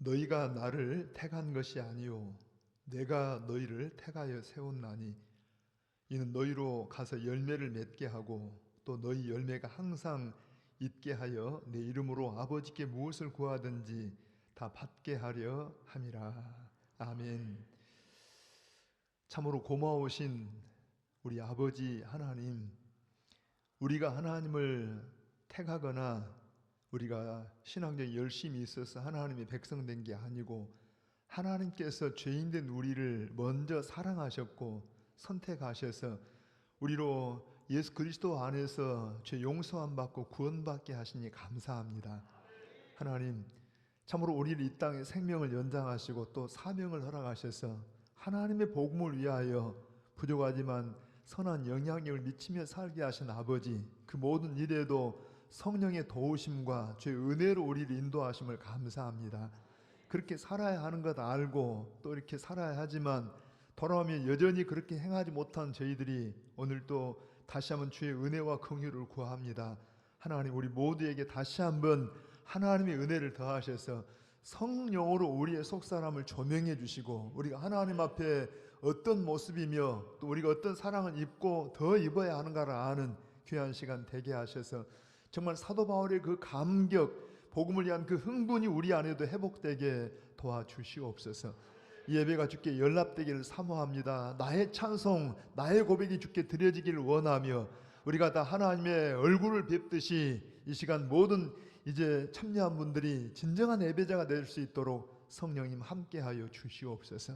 너희가 나를 택한 것이 아니요 내가 너희를 택하여 세웠나니 이는 너희로 가서 열매를 맺게 하고 또 너희 열매가 항상 있게 하여 내 이름으로 아버지께 무엇을 구하든지 다 받게 하려 함이라. 아멘. 참으로 고마우신 우리 아버지 하나님, 우리가 하나님을 택하거나 우리가 신앙적인 열심이 있어서 하나님의 백성 된 게 아니고 하나님께서 죄인된 우리를 먼저 사랑하셨고 선택하셔서 우리로 예수 그리스도 안에서 죄 용서함 받고 구원받게 하시니 감사합니다. 하나님, 참으로 우리를 이 땅에 생명을 연장하시고 또 사명을 허락하셔서 하나님의 복음을 위하여 부족하지만 선한 영향력을 미치며 살게 하신 아버지, 그 모든 일에도 성령의 도우심과 주의 은혜로 우리를 인도하심을 감사합니다. 그렇게 살아야 하는 것 알고 또 이렇게 살아야 하지만 돌아오면 여전히 그렇게 행하지 못한 저희들이 오늘 또 다시 한번 주의 은혜와 긍휼을 구합니다. 하나님, 우리 모두에게 다시 한번 하나님의 은혜를 더하셔서 성령으로 우리의 속사람을 조명해 주시고 우리가 하나님 앞에 어떤 모습이며 또 우리가 어떤 사랑을 입고 더 입어야 하는가를 아는 귀한 시간 되게 하셔서 정말 사도 바울의 그 감격, 복음을 위한 그 흥분이 우리 안에도 회복되게 도와주시옵소서. 이 예배가 주께 연락되기를 사모합니다. 나의 찬송, 나의 고백이 주께 드려지기를 원하며 우리가 다 하나님의 얼굴을 뵙듯이 이 시간 모든 이제 참여한 분들이 진정한 예배자가 될 수 있도록 성령님 함께하여 주시옵소서.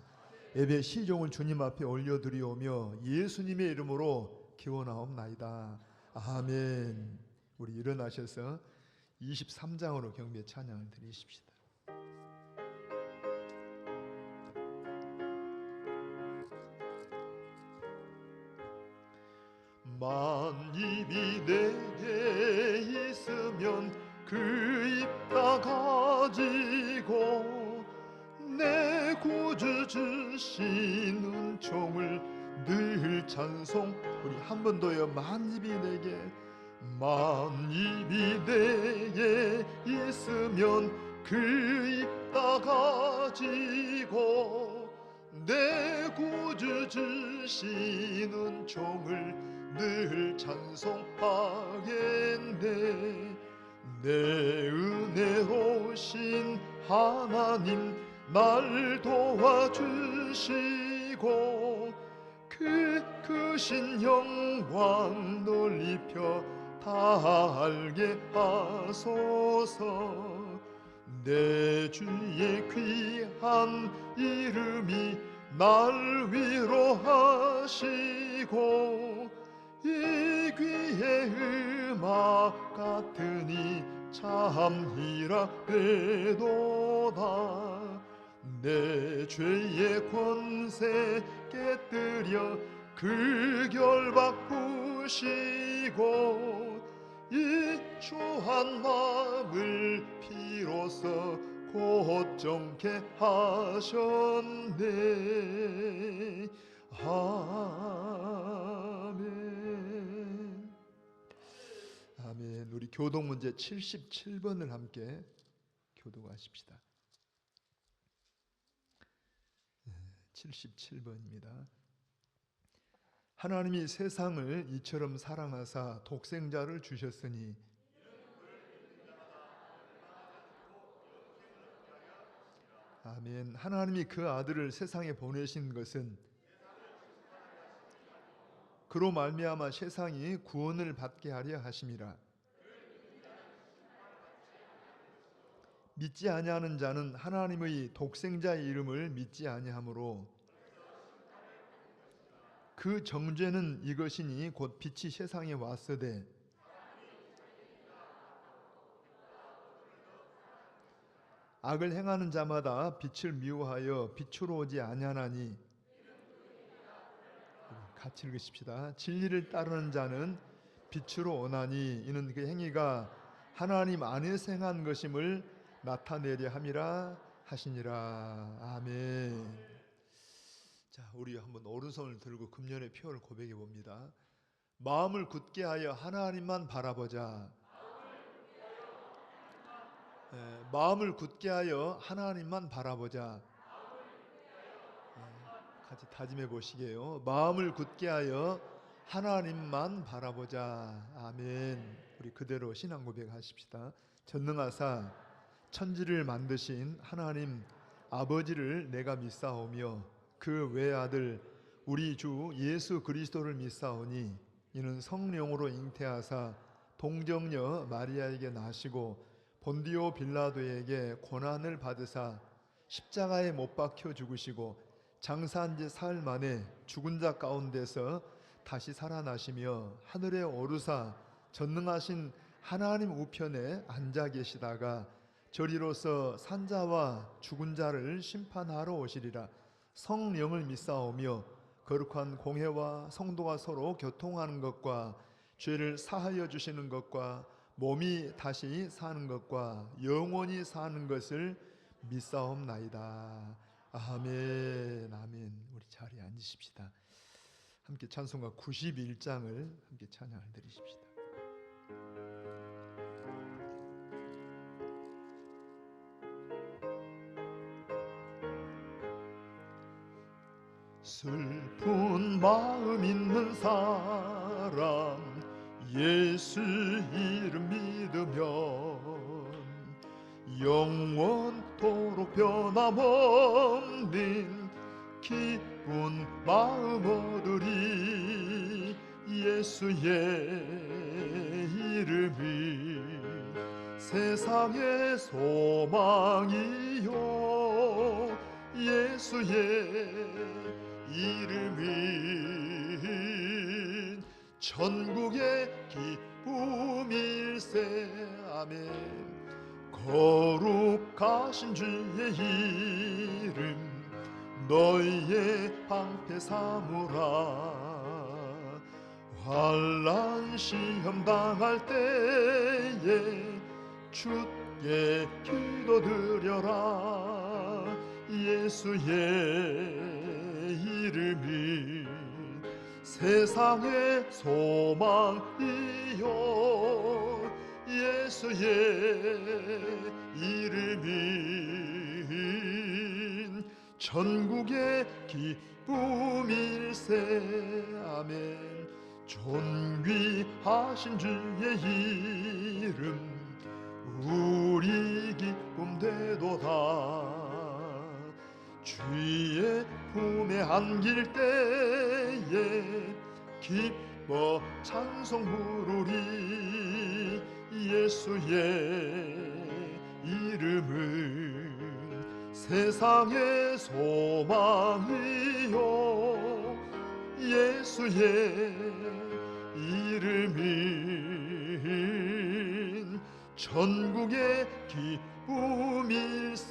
예배 시종을 주님 앞에 올려드리오며 예수님의 이름으로 기원하옵나이다. 아멘. 우리 일어나셔서 23장으로 경배 찬양을 드리십시다. 만입이 내게 있으면 그 입 다 가지고 내 구주 주신 은총을 늘 찬송. 우리 한 번 더요. 만입이 내게 있으면 그 입 다 가지고 내 구주 주신 은총을 늘 찬송하겠네. 내 은혜로우신 하나님 날 도와주시고 그 크신 영광 넓혀 다 알게 하소서. 내 주의 귀한 이름이 날 위로하시고 이 귀의 음악 같으니 참이라 되도다. 내 죄의 권세 깨뜨려 그 결박 부시고 이 추한 마음을 비로소 곧정케 하셨네. 아멘. 아멘. 우리 교독 문제 77번을 함께 교독하십시다. 77번입니다. 하나님이 세상을 이처럼 사랑하사 독생자를 주셨으니 아멘. 하나님이 그 아들을 세상에 보내신 것은 그로 말미암아 세상이 구원을 받게 하려 하심이라. 믿지 아니하는 자는 하나님의 독생자의 이름을 믿지 아니하므로 그 정죄는 이것이니 곧 빛이 세상에 왔으되 악을 행하는 자마다 빛을 미워하여 빛으로 오지 아니하나니. 같이 읽으십시다. 진리를 따르는 자는 빛으로 오나니 이는 그 행위가 하나님 안에서 행한 것임을 나타내려 함이라 하시니라. 아멘. 자, 우리 한번 오른손을 들고 금년의 표를 고백해 봅니다. 마음을 굳게 하여 하나님만 바라보자. 마음을 굳게 하여 하나님만 바라보자. 같이 다짐해 보시게요. 마음을 굳게 하여 하나님만 바라보자. 아멘. 우리 그대로 신앙 고백하십시다. 전능하사 천지를 만드신 하나님 아버지를 내가 믿사오며 그 외아들 우리 주 예수 그리스도를 믿사오니 이는 성령으로 잉태하사 동정녀 마리아에게 나시고 본디오 빌라도에게 고난을 받으사 십자가에 못 박혀 죽으시고 장사한 지 사흘 만에 죽은 자 가운데서 다시 살아나시며 하늘에 오르사 전능하신 하나님 우편에 앉아 계시다가 저리로서 산자와 죽은 자를 심판하러 오시리라. 성령을 믿사오며 거룩한 공회와 성도가 서로 교통하는 것과 죄를 사하여 주시는 것과 몸이 다시 사는 것과 영원히 사는 것을 믿사옵나이다. 아멘. 아멘. 우리 자리에 앉으십시다. 함께 찬송가 91장을 함께 찬양을 드리십시다. 슬픈 마음 있는 사람 예수 이름 믿으면 영원토록 변함없는 기쁜 마음 얻으리. 예수의 이름이 세상의 소망이요 예수의 이름은 천국의 기쁨일세. 아멘. 거룩하신 주의 이름 너희의 방패 삼으라. 환난 시험 당할 때에 주께 기도드려라. 예수의 이름이 세상의 소망이요 예수의 이름은 천국의 기쁨일세. 아멘. 존귀하신 주의 이름 우리 기쁨 되도다. 주의 품에 안길 때에 기뻐 찬송 부르리. 예수의 이름은 세상의 소망이요 예수의 이름은 천국의 기쁨일세.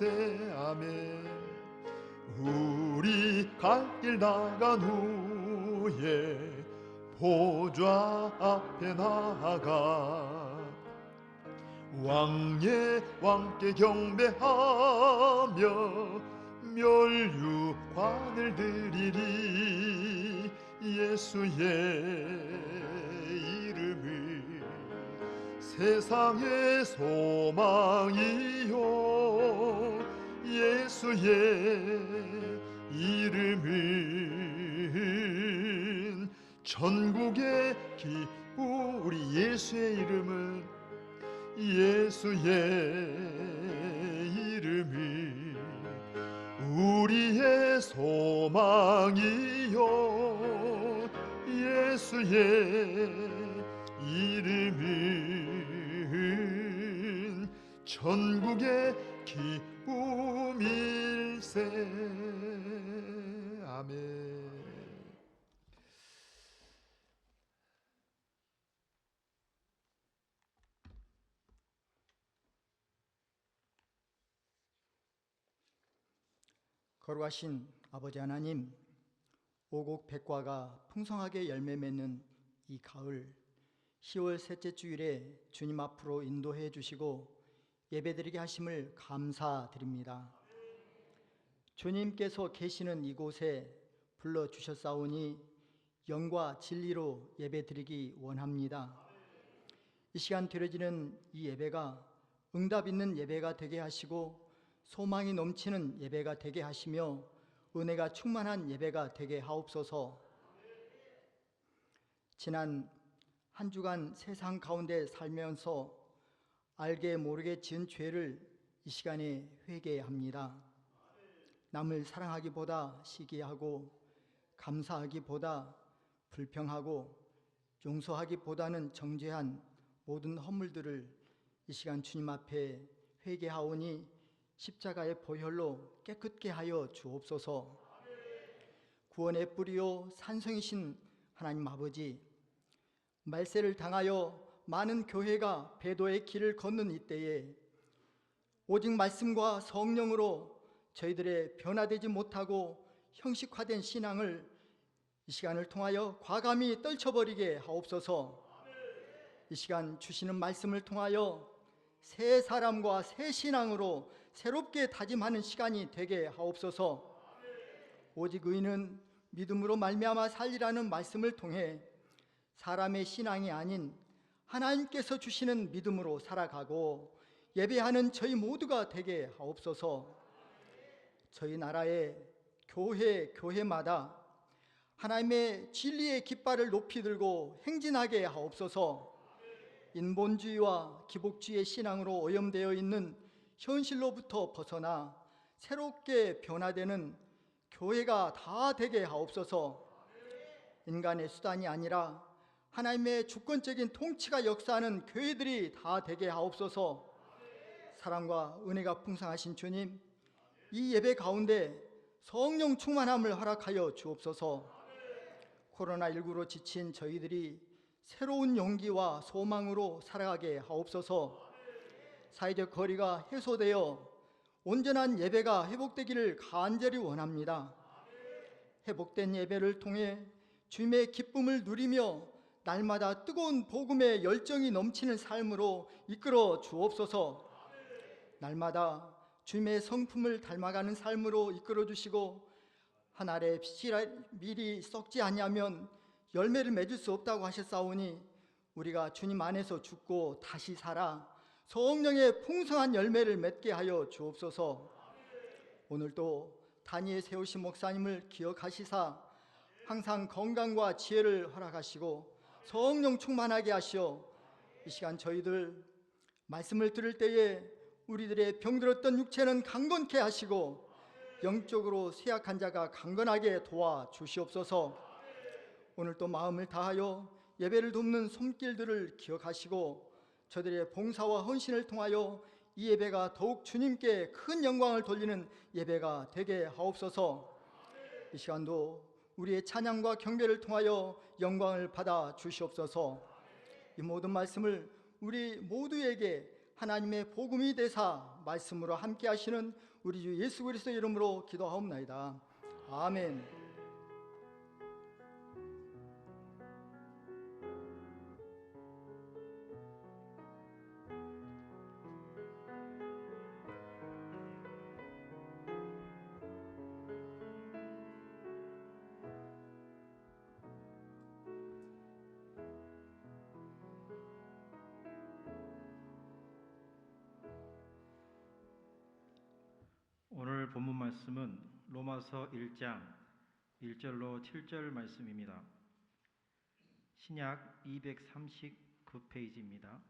아멘. 우리 갈 길 나간 후에 보좌 앞에 나아가 왕의 왕께 경배하며 멸류관을 드리리. 예수의 이름은 세상의 소망이요 예수의 이름은 천국의 기쁨. 우리 예수의 이름은 예수의 이름은 우리의 소망이요 예수의 이름은 천국의 기쁨일세. 아멘. 거룩하신 아버지 하나님, 오곡 백과가 풍성하게 열매 맺는 이 가을 10월 셋째 주일에 주님 앞으로 인도해 주시고 예배드리게 하심을 감사드립니다. 주님께서 계시는 이곳에 불러주셨사오니 영과 진리로 예배드리기 원합니다. 이 시간 드려지는 이 예배가 응답 있는 예배가 되게 하시고 소망이 넘치는 예배가 되게 하시며 은혜가 충만한 예배가 되게 하옵소서. 지난 한 주간 세상 가운데 살면서 알게 모르게 지은 죄를 이 시간에 회개합니다. 남을 사랑하기보다 시기하고 감사하기보다 불평하고 용서하기보다는 정죄한 모든 허물들을 이 시간 주님 앞에 회개하오니 십자가의 보혈로 깨끗게 하여 주옵소서. 구원의 뿌리요 산성이신 하나님 아버지, 말세를 당하여 많은 교회가 배도의 길을 걷는 이때에 오직 말씀과 성령으로 저희들의 변화되지 못하고 형식화된 신앙을 이 시간을 통하여 과감히 떨쳐버리게 하옵소서. 이 시간 주시는 말씀을 통하여 새 사람과 새 신앙으로 새롭게 다짐하는 시간이 되게 하옵소서. 오직 의인은 믿음으로 말미암아 살리라는 말씀을 통해 사람의 신앙이 아닌 하나님께서 주시는 믿음으로 살아가고 예배하는 저희 모두가 되게 하옵소서. 저희 나라의 교회마다 하나님의 진리의 깃발을 높이 들고 행진하게 하옵소서. 인본주의와 기복주의의 신앙으로 오염되어 있는 현실로부터 벗어나 새롭게 변화되는 교회가 다 되게 하옵소서. 인간의 수단이 아니라 하나님의 주권적인 통치가 역사하는 교회들이 다 되게 하옵소서. 사랑과 은혜가 풍성하신 주님, 이 예배 가운데 성령 충만함을 허락하여 주옵소서. 코로나19로 지친 저희들이 새로운 용기와 소망으로 살아가게 하옵소서. 사회적 거리가 해소되어 온전한 예배가 회복되기를 간절히 원합니다. 회복된 예배를 통해 주님의 기쁨을 누리며 날마다 뜨거운 복음의 열정이 넘치는 삶으로 이끌어 주옵소서. 날마다 주님의 성품을 닮아가는 삶으로 이끌어 주시고 한 알의 씨밀이 썩지 아니하면 열매를 맺을 수 없다고 하셨사오니 우리가 주님 안에서 죽고 다시 살아 성령의 풍성한 열매를 맺게 하여 주옵소서. 오늘도 단위에 세우신 목사님을 기억하시사 항상 건강과 지혜를 허락하시고 성령 충만하게 하시어 이 시간 저희들 말씀을 들을 때에 우리들의 병들었던 육체는 강건케 하시고 영적으로 쇠약한 자가 강건하게 도와주시옵소서. 오늘도 마음을 다하여 예배를 돕는 손길들을 기억하시고 저들의 봉사와 헌신을 통하여 이 예배가 더욱 주님께 큰 영광을 돌리는 예배가 되게 하옵소서. 이 시간도 우리의 찬양과 경배를 통하여 영광을 받아 주시옵소서. 이 모든 말씀을 우리 모두에게 하나님의 복음이 되사 말씀으로 함께 하시는 우리 주 예수 그리스도의 이름으로 기도하옵나이다. 아멘. 오늘 본문 말씀은 로마서 1장 1절로 7절 말씀입니다. 신약 239페이지입니다.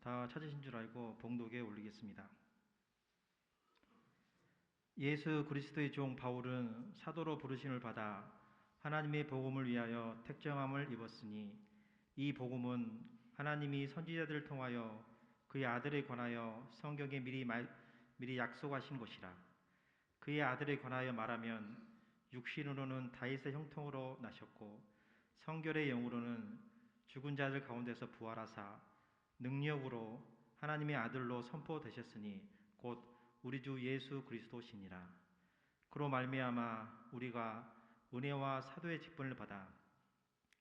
다 찾으신 줄 알고 봉독에 올리겠습니다. 예수 그리스도의 종 바울은 사도로 부르심을 받아 하나님의 복음을 위하여 택정함을 입었으니 이 복음은 하나님이 선지자들을 통하여 그의 아들에 관하여 성경에 미리 약속하신 것이라. 그의 아들에 관하여 말하면 육신으로는 다윗의 형통으로 나셨고 성결의 영으로는 죽은 자들 가운데서 부활하사 능력으로 하나님의 아들로 선포되셨으니 곧 우리 주 예수 그리스도시니라. 그로 말미암아 우리가 은혜와 사도의 직분을 받아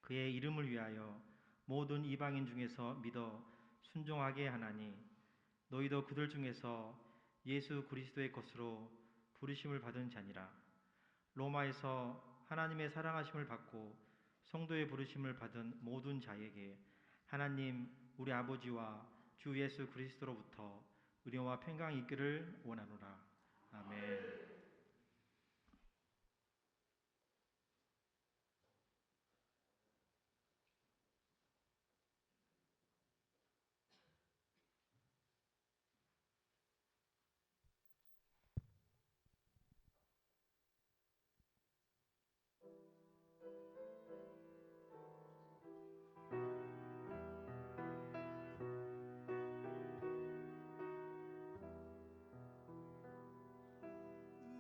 그의 이름을 위하여 모든 이방인 중에서 믿어 순종하게 하나니 너희도 그들 중에서 예수 그리스도의 것으로 부르심을 받은 자니라. 로마에서 하나님의 사랑하심을 받고 성도의 부르심을 받은 모든 자에게 하나님 우리 아버지와 주 예수 그리스도로부터 은혜와 평강이 있기를 원하노라. 아멘.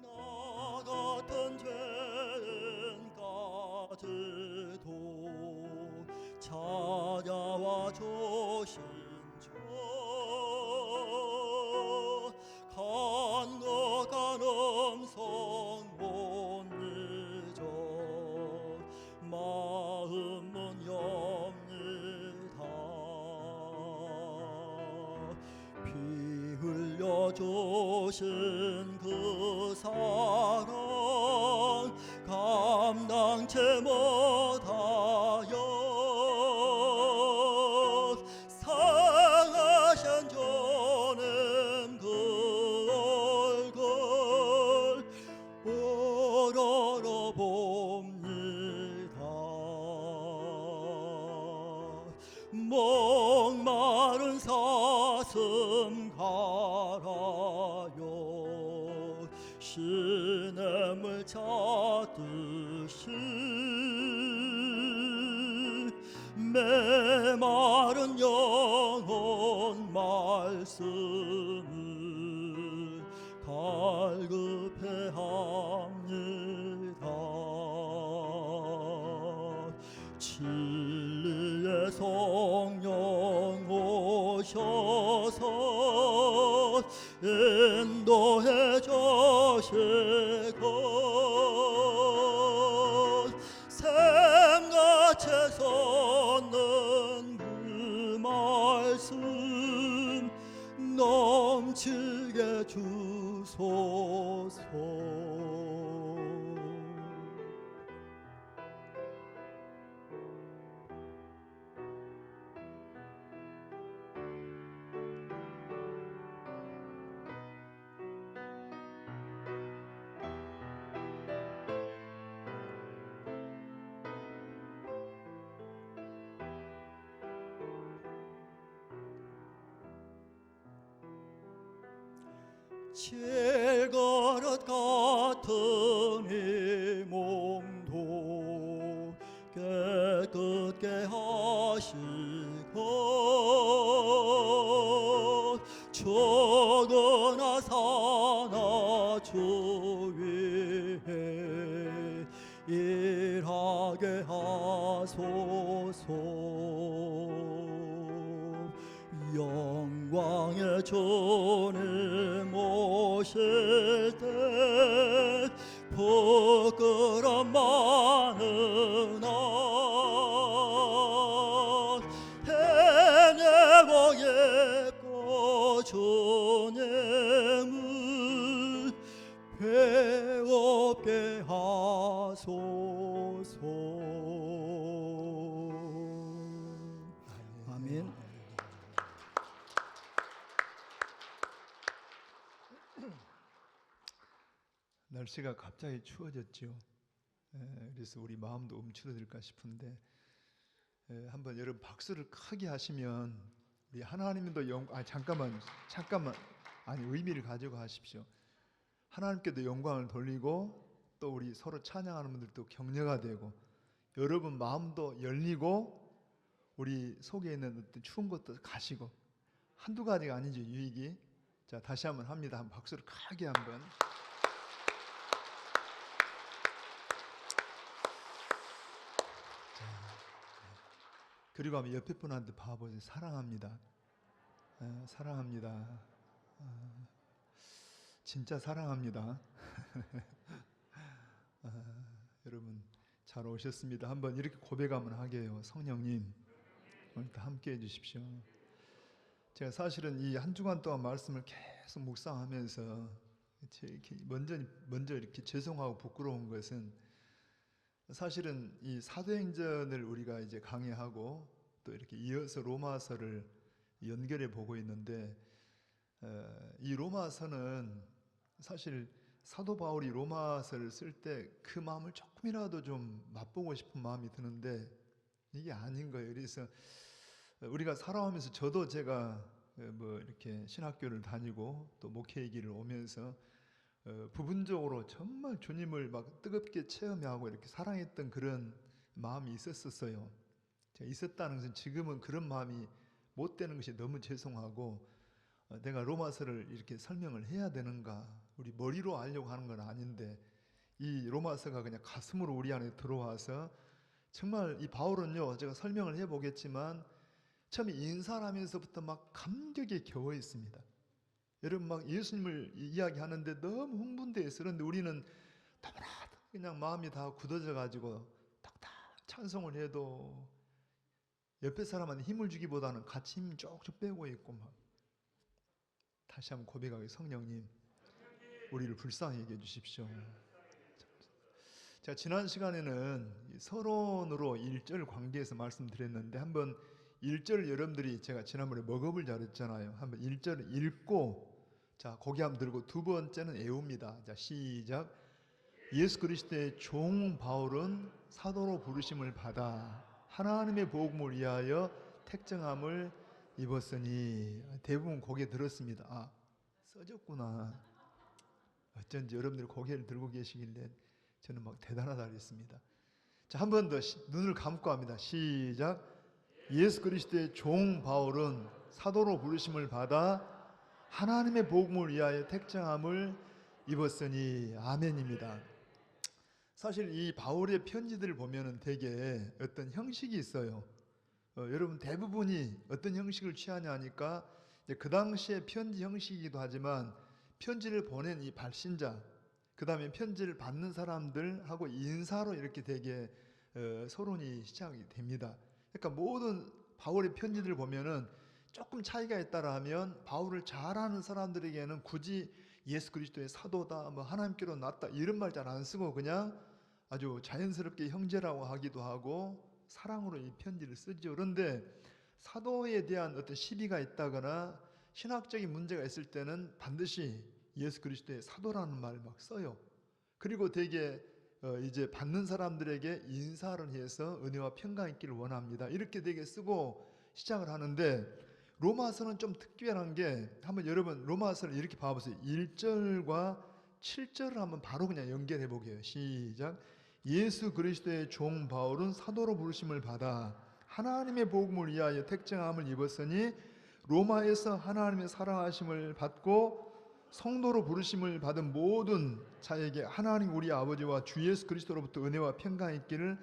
나 같은 죄인 까지도 찾아와 주신 주 간곡한 음성 못 잊어 마음은 엽니다. 피 흘려 주신 그 사랑 감당치 못하여 상하신 주님 그 얼굴 우러러봅니다. 목마른 사슴 갈아요 시냇물 찾듯이 메마른 영혼 말씀을 갈급해 합니다. 진리의 성령 오셔서 인도해 주시고 샘같이 솟는 그 말씀 넘치게 주소서. 칠그릇 같은 이 몸도 깨끗게 하시고 죽으나 사나 주 위에 일하게 하소서. 영광의 주님 오실 때 부끄럼 많으나 행여고 예고 주님을 배웁게 하소서. 아멘. 날씨가 갑자기 추워졌죠. 그래서 우리 마음도 움츠러들까 싶은데 한번 여러분 박수를 크게 하시면 우리 하나님도 잠깐만 의미를 가지고 하십시오. 하나님께도 영광을 돌리고 또 우리 서로 찬양하는 분들도 격려가 되고 여러분 마음도 열리고 우리 속에 있는 어떤 추운 것도 가시고 한두 가지가 아니죠, 유익이. 자, 다시 한번 합니다. 한번 박수를 크게 한번. 그리고 한번 옆에 분한테 봐보세요. 사랑합니다. 사랑합니다. 진짜 사랑합니다. 여러분 잘 오셨습니다. 한번 이렇게 고백 한번 하게요. 성령님 오늘도 함께 해주십시오. 제가 사실은 이 한 주간 동안 말씀을 계속 묵상하면서 먼저 이렇게 죄송하고 부끄러운 것은 사실은 이 사도행전을 우리가 이제 강의하고 또 이렇게 이어서 로마서를 연결해 보고 있는데 이 로마서는 사실 사도 바울이 로마서를 쓸 때 그 마음을 조금이라도 좀 맛보고 싶은 마음이 드는데 이게 아닌 거예요. 그래서 우리가 살아오면서 저도 제가 뭐 이렇게 신학교를 다니고 또 목회의 길을 오면서 부분적으로 정말 주님을 막 뜨겁게 체험하고 이렇게 사랑했던 그런 마음이 있었어요. 제가 있었다는 것은 지금은 그런 마음이 못 되는 것이 너무 죄송하고 내가 로마서를 이렇게 설명을 해야 되는가, 우리 머리로 알려고 하는 건 아닌데 이 로마서가 그냥 가슴으로 우리 안에 들어와서 정말 이 바울은요, 제가 설명을 해보겠지만 처음에 인사를 하면서부터 막 감격에 겨워 있습니다. 여러분 막 예수님을 이야기하는데 너무 흥분돼서, 그런데 우리는 너무나 그냥 마음이 다 굳어져 가지고 딱딱 찬송을 해도 옆에 사람한테 힘을 주기보다는 같이 힘 쪽쪽 빼고 있고 막. 다시 한번 고백하게, 성령님 우리를 불쌍하게 해주십시오. 제가 지난 시간에는 서론으로 1절 관계에서 말씀드렸는데 한번 1절 여러분들이 제가 지난번에 먹업을 잘했잖아요. 한번 1절 읽고 자 고개 한번 들고 두 번째는 애웁니다. 자 시작. 예수 그리스도의 종 바울은 사도로 부르심을 받아 하나님의 복음을 위하여 택정함을 입었으니. 대부분 고개 들었습니다. 아 써졌구나. 어쩐지 여러분들이 고개를 들고 계시길래 저는 막 대단하다 그랬습니다. 자, 한 번 더 눈을 감고 합니다. 시작. 예수 그리스도의 종 바울은 사도로 부르심을 받아 하나님의 복음을 위하여 택정함을 입었으니. 아멘입니다. 사실 이 바울의 편지들을 보면은 대개 어떤 형식이 있어요. 여러분 대부분이 어떤 형식을 취하냐 하니까 그 당시의 편지 형식이기도 하지만 편지를 보낸 이 발신자, 그 다음에 편지를 받는 사람들하고 인사로 이렇게 되게 서론이 시작이 됩니다. 그러니까 모든 바울의 편지들을 보면은 조금 차이가 있다라 하면 바울을 잘 아는 사람들에게는 굳이 예수 그리스도의 사도다, 뭐 하나님께로 났다 이런 말 잘 안 쓰고 그냥 아주 자연스럽게 형제라고 하기도 하고 사랑으로 이 편지를 쓰죠. 그런데 사도에 대한 어떤 시비가 있다거나 신학적인 문제가 있을 때는 반드시 예수 그리스도의 사도라는 말을 막 써요. 그리고 되게 이제 받는 사람들에게 인사를 해서 은혜와 평강 있기를 원합니다. 이렇게 되게 쓰고 시작을 하는데 로마서는 좀 특별한 게 한번 여러분 로마서를 이렇게 봐보세요. 1절과 7절을 한번 바로 그냥 연결해 보게요. 시작. 예수 그리스도의 종 바울은 사도로 부르심을 받아 하나님의 복음을 위하여 택정함을 입었으니 로마에서 하나님의 사랑하심을 받고 성도로 부르심을 받은 모든 자에게 하나님 우리 아버지와 주 예수 그리스도로부터 은혜와 평강이 있기를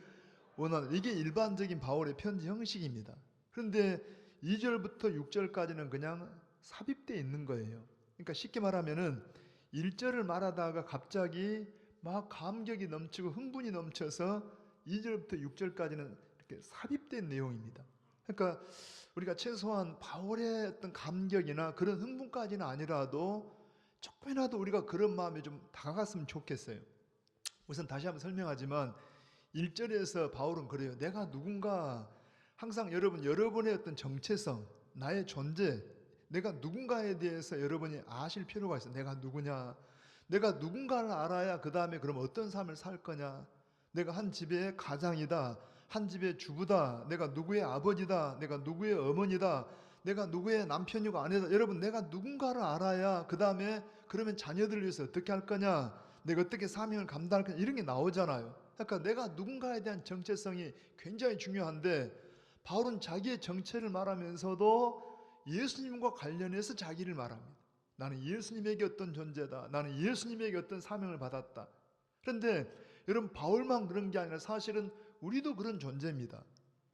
원하는. 이게 일반적인 바울의 편지 형식입니다. 그런데 2절부터 6절까지는 그냥 삽입되어 있는 거예요. 그러니까 쉽게 말하면은 1절을 말하다가 갑자기 막 감격이 넘치고 흥분이 넘쳐서 2절부터 6절까지는 이렇게 삽입된 내용입니다. 그러니까 우리가 최소한 바울의 어떤 감격이나 그런 흥분까지는 아니라도 조금이라도 우리가 그런 마음에 좀 다가갔으면 좋겠어요. 우선 다시 한번 설명하지만 1절에서 바울은 그래요. 내가 누군가, 항상 여러분의 어떤 정체성, 나의 존재, 내가 누군가에 대해서 여러분이 아실 필요가 있어요. 내가 누구냐, 내가 누군가를 알아야 그 다음에 그럼 어떤 삶을 살 거냐. 내가 한 집의 가장이다, 한 집의 주부다, 내가 누구의 아버지다, 내가 누구의 어머니다, 내가 누구의 남편이고 아내다. 여러분 내가 누군가를 알아야 그 다음에 그러면 자녀들을 위해서 어떻게 할 거냐, 내가 어떻게 사명을 감당할 거냐, 이런 게 나오잖아요. 그러니까 내가 누군가에 대한 정체성이 굉장히 중요한데 바울은 자기의 정체를 말하면서도 예수님과 관련해서 자기를 말합니다. 나는 예수님에게 어떤 존재다, 나는 예수님에게 어떤 사명을 받았다. 그런데 여러분 바울만 그런 게 아니라 사실은 우리도 그런 존재입니다.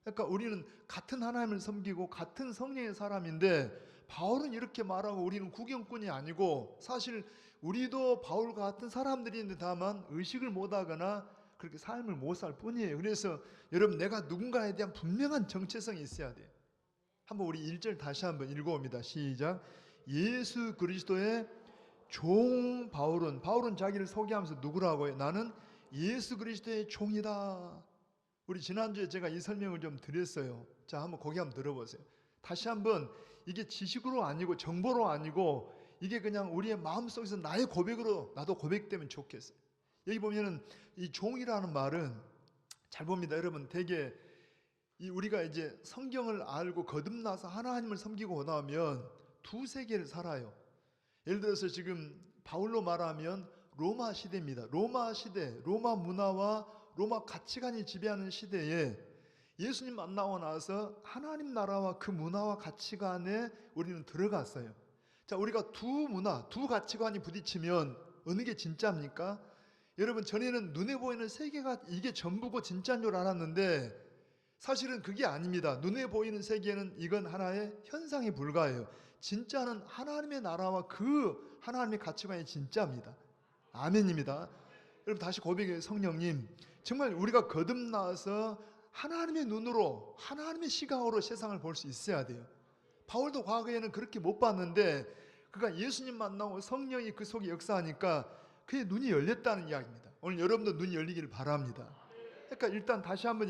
그러니까 우리는 같은 하나님을 섬기고 같은 성령의 사람인데 바울은 이렇게 말하고 우리는 구경꾼이 아니고 사실 우리도 바울과 같은 사람들인데 다만 의식을 못하거나 그렇게 삶을 못 살 뿐이에요. 그래서 여러분 내가 누군가에 대한 분명한 정체성이 있어야 돼요. 한번 우리 1절 다시 한번 읽어봅니다. 시작. 예수 그리스도의 종 바울은 자기를 소개하면서 누구라고 해요? 나는 예수 그리스도의 종이다. 우리 지난주에 제가 이 설명을 좀 드렸어요. 자, 한번 거기 한번 들어보세요. 다시 한번 이게 지식으로 아니고 정보로 아니고 이게 그냥 우리의 마음속에서 나의 고백으로 나도 고백되면 좋겠어요. 여기 보면은 이 종이라는 말은 잘 봅니다. 여러분 되게 우리가 이제 성경을 알고 거듭나서 하나님을 섬기고 나면 두 세계를 살아요. 예를 들어서 지금 바울로 말하면 로마 시대입니다. 로마 시대, 로마 문화와 로마 가치관이 지배하는 시대에 예수님 만나고 나서 하나님 나라와 그 문화와 가치관에 우리는 들어갔어요. 자, 우리가 두 문화, 두 가치관이 부딪히면 어느 게 진짜입니까? 여러분, 전에는 눈에 보이는 세계가 이게 전부고 진짜인 줄 알았는데 사실은 그게 아닙니다. 눈에 보이는 세계는 이건 하나의 현상에 불과해요. 진짜는 하나님의 나라와 그 하나님의 가치관이 진짜입니다. 아멘입니다. 여러분 다시 고백해요. 성령님, 정말 우리가 거듭나서 하나님의 눈으로 하나님의 시각으로 세상을 볼 수 있어야 돼요. 바울도 과거에는 그렇게 못 봤는데 그가 예수님 만나고 성령이 그 속에 역사하니까 그의 눈이 열렸다는 이야기입니다. 오늘 여러분도 눈이 열리기를 바랍니다. 그러니까 일단 다시 한번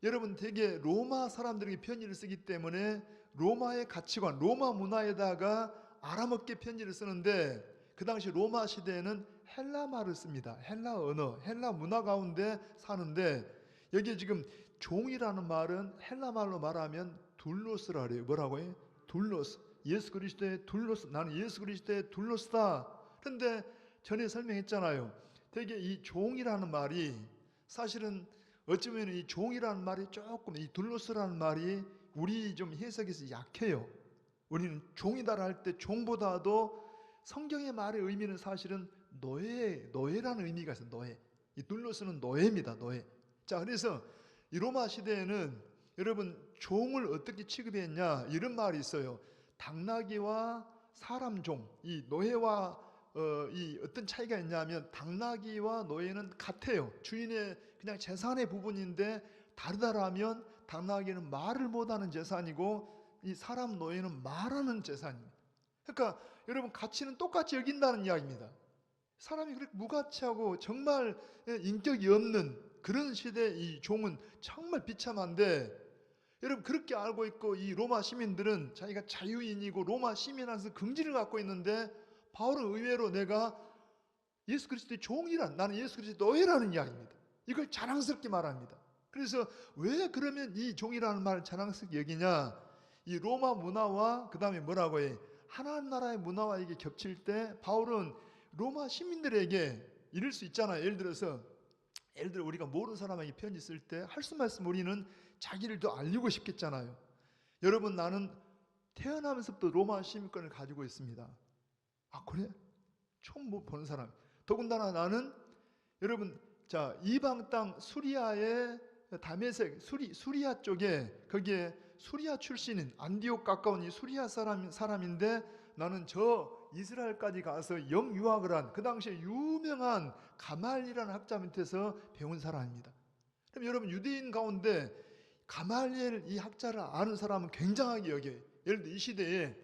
여러분 되게 로마 사람들에게 편지를 쓰기 때문에 로마의 가치관, 로마 문화에다가 알아먹게 편지를 쓰는데 그 당시 로마 시대에는 헬라 말을 씁니다. 헬라 언어, 헬라 문화 가운데 사는데 여기에 지금 종이라는 말은 헬라 말로 말하면 둘로스라 그래요. 뭐라고요? 둘로스. 예수 그리스도의 둘로스. 나는 예수 그리스도의 둘로스다. 그런데 전에 설명했잖아요. 되게 이 종이라는 말이 사실은 어쩌면 이 종이라는 말이 조금 이 둘로스라는 말이 우리 좀 해석에서 약해요. 우리는 종이다라 할 때 종보다도 성경의 말의 의미는 사실은 노예라는 의미가 있어요. 노예. 이 둘로스는 노예입니다. 노예. 자, 그래서 이 로마 시대에는 여러분 종을 어떻게 취급했냐 이런 말이 있어요. 당나귀와 사람 종, 이 노예와 이 어떤 차이가 있냐면 당나귀와 노예는 같아요. 주인의 그냥 재산의 부분인데 다르다라면 당나귀는 말을 못하는 재산이고 이 사람 노예는 말하는 재산입니다. 그러니까 여러분 가치는 똑같이 여긴다는 이야기입니다. 사람이 그렇게 무가치하고 정말 인격이 없는 그런 시대에 이 종은 정말 비참한데 여러분 그렇게 알고 있고 이 로마 시민들은 자기가 자유인이고 로마 시민이라서 긍지를 갖고 있는데 바울은 의외로 내가 예수 그리스도의 종이란 나는 예수 그리스도의 노예라는 이야기입니다. 이걸 자랑스럽게 말합니다. 그래서 왜 그러면 이 종이라는 말을 자랑스럽게 여기냐? 이 로마 문화와 그 다음에 뭐라고 해? 하나님 나라의 문화와 이게 겹칠 때 바울은 로마 시민들에게 이럴 수 있잖아요. 예를 들어 우리가 모르는 사람에게 편지 쓸 때 할 수 말씀 우리는 자기를 더 알리고 싶겠잖아요. 여러분 나는 태어나면서부터 로마 시민권을 가지고 있습니다. 아 그래? 처음 못 보는 사람. 더군다나 나는 여러분 자 이방 땅 수리아의 다메섹 수리아 쪽에 거기에 수리아 출신인 안디옥 가까운 이 수리아 사람인데 나는 저 이스라엘까지 가서 영유학을 한 그 당시에 유명한 가말리라는 학자 밑에서 배운 사람입니다. 그럼 여러분 유대인 가운데 가말리엘 이 학자를 아는 사람은 굉장하게 여겨요. 예를 들어 이 시대에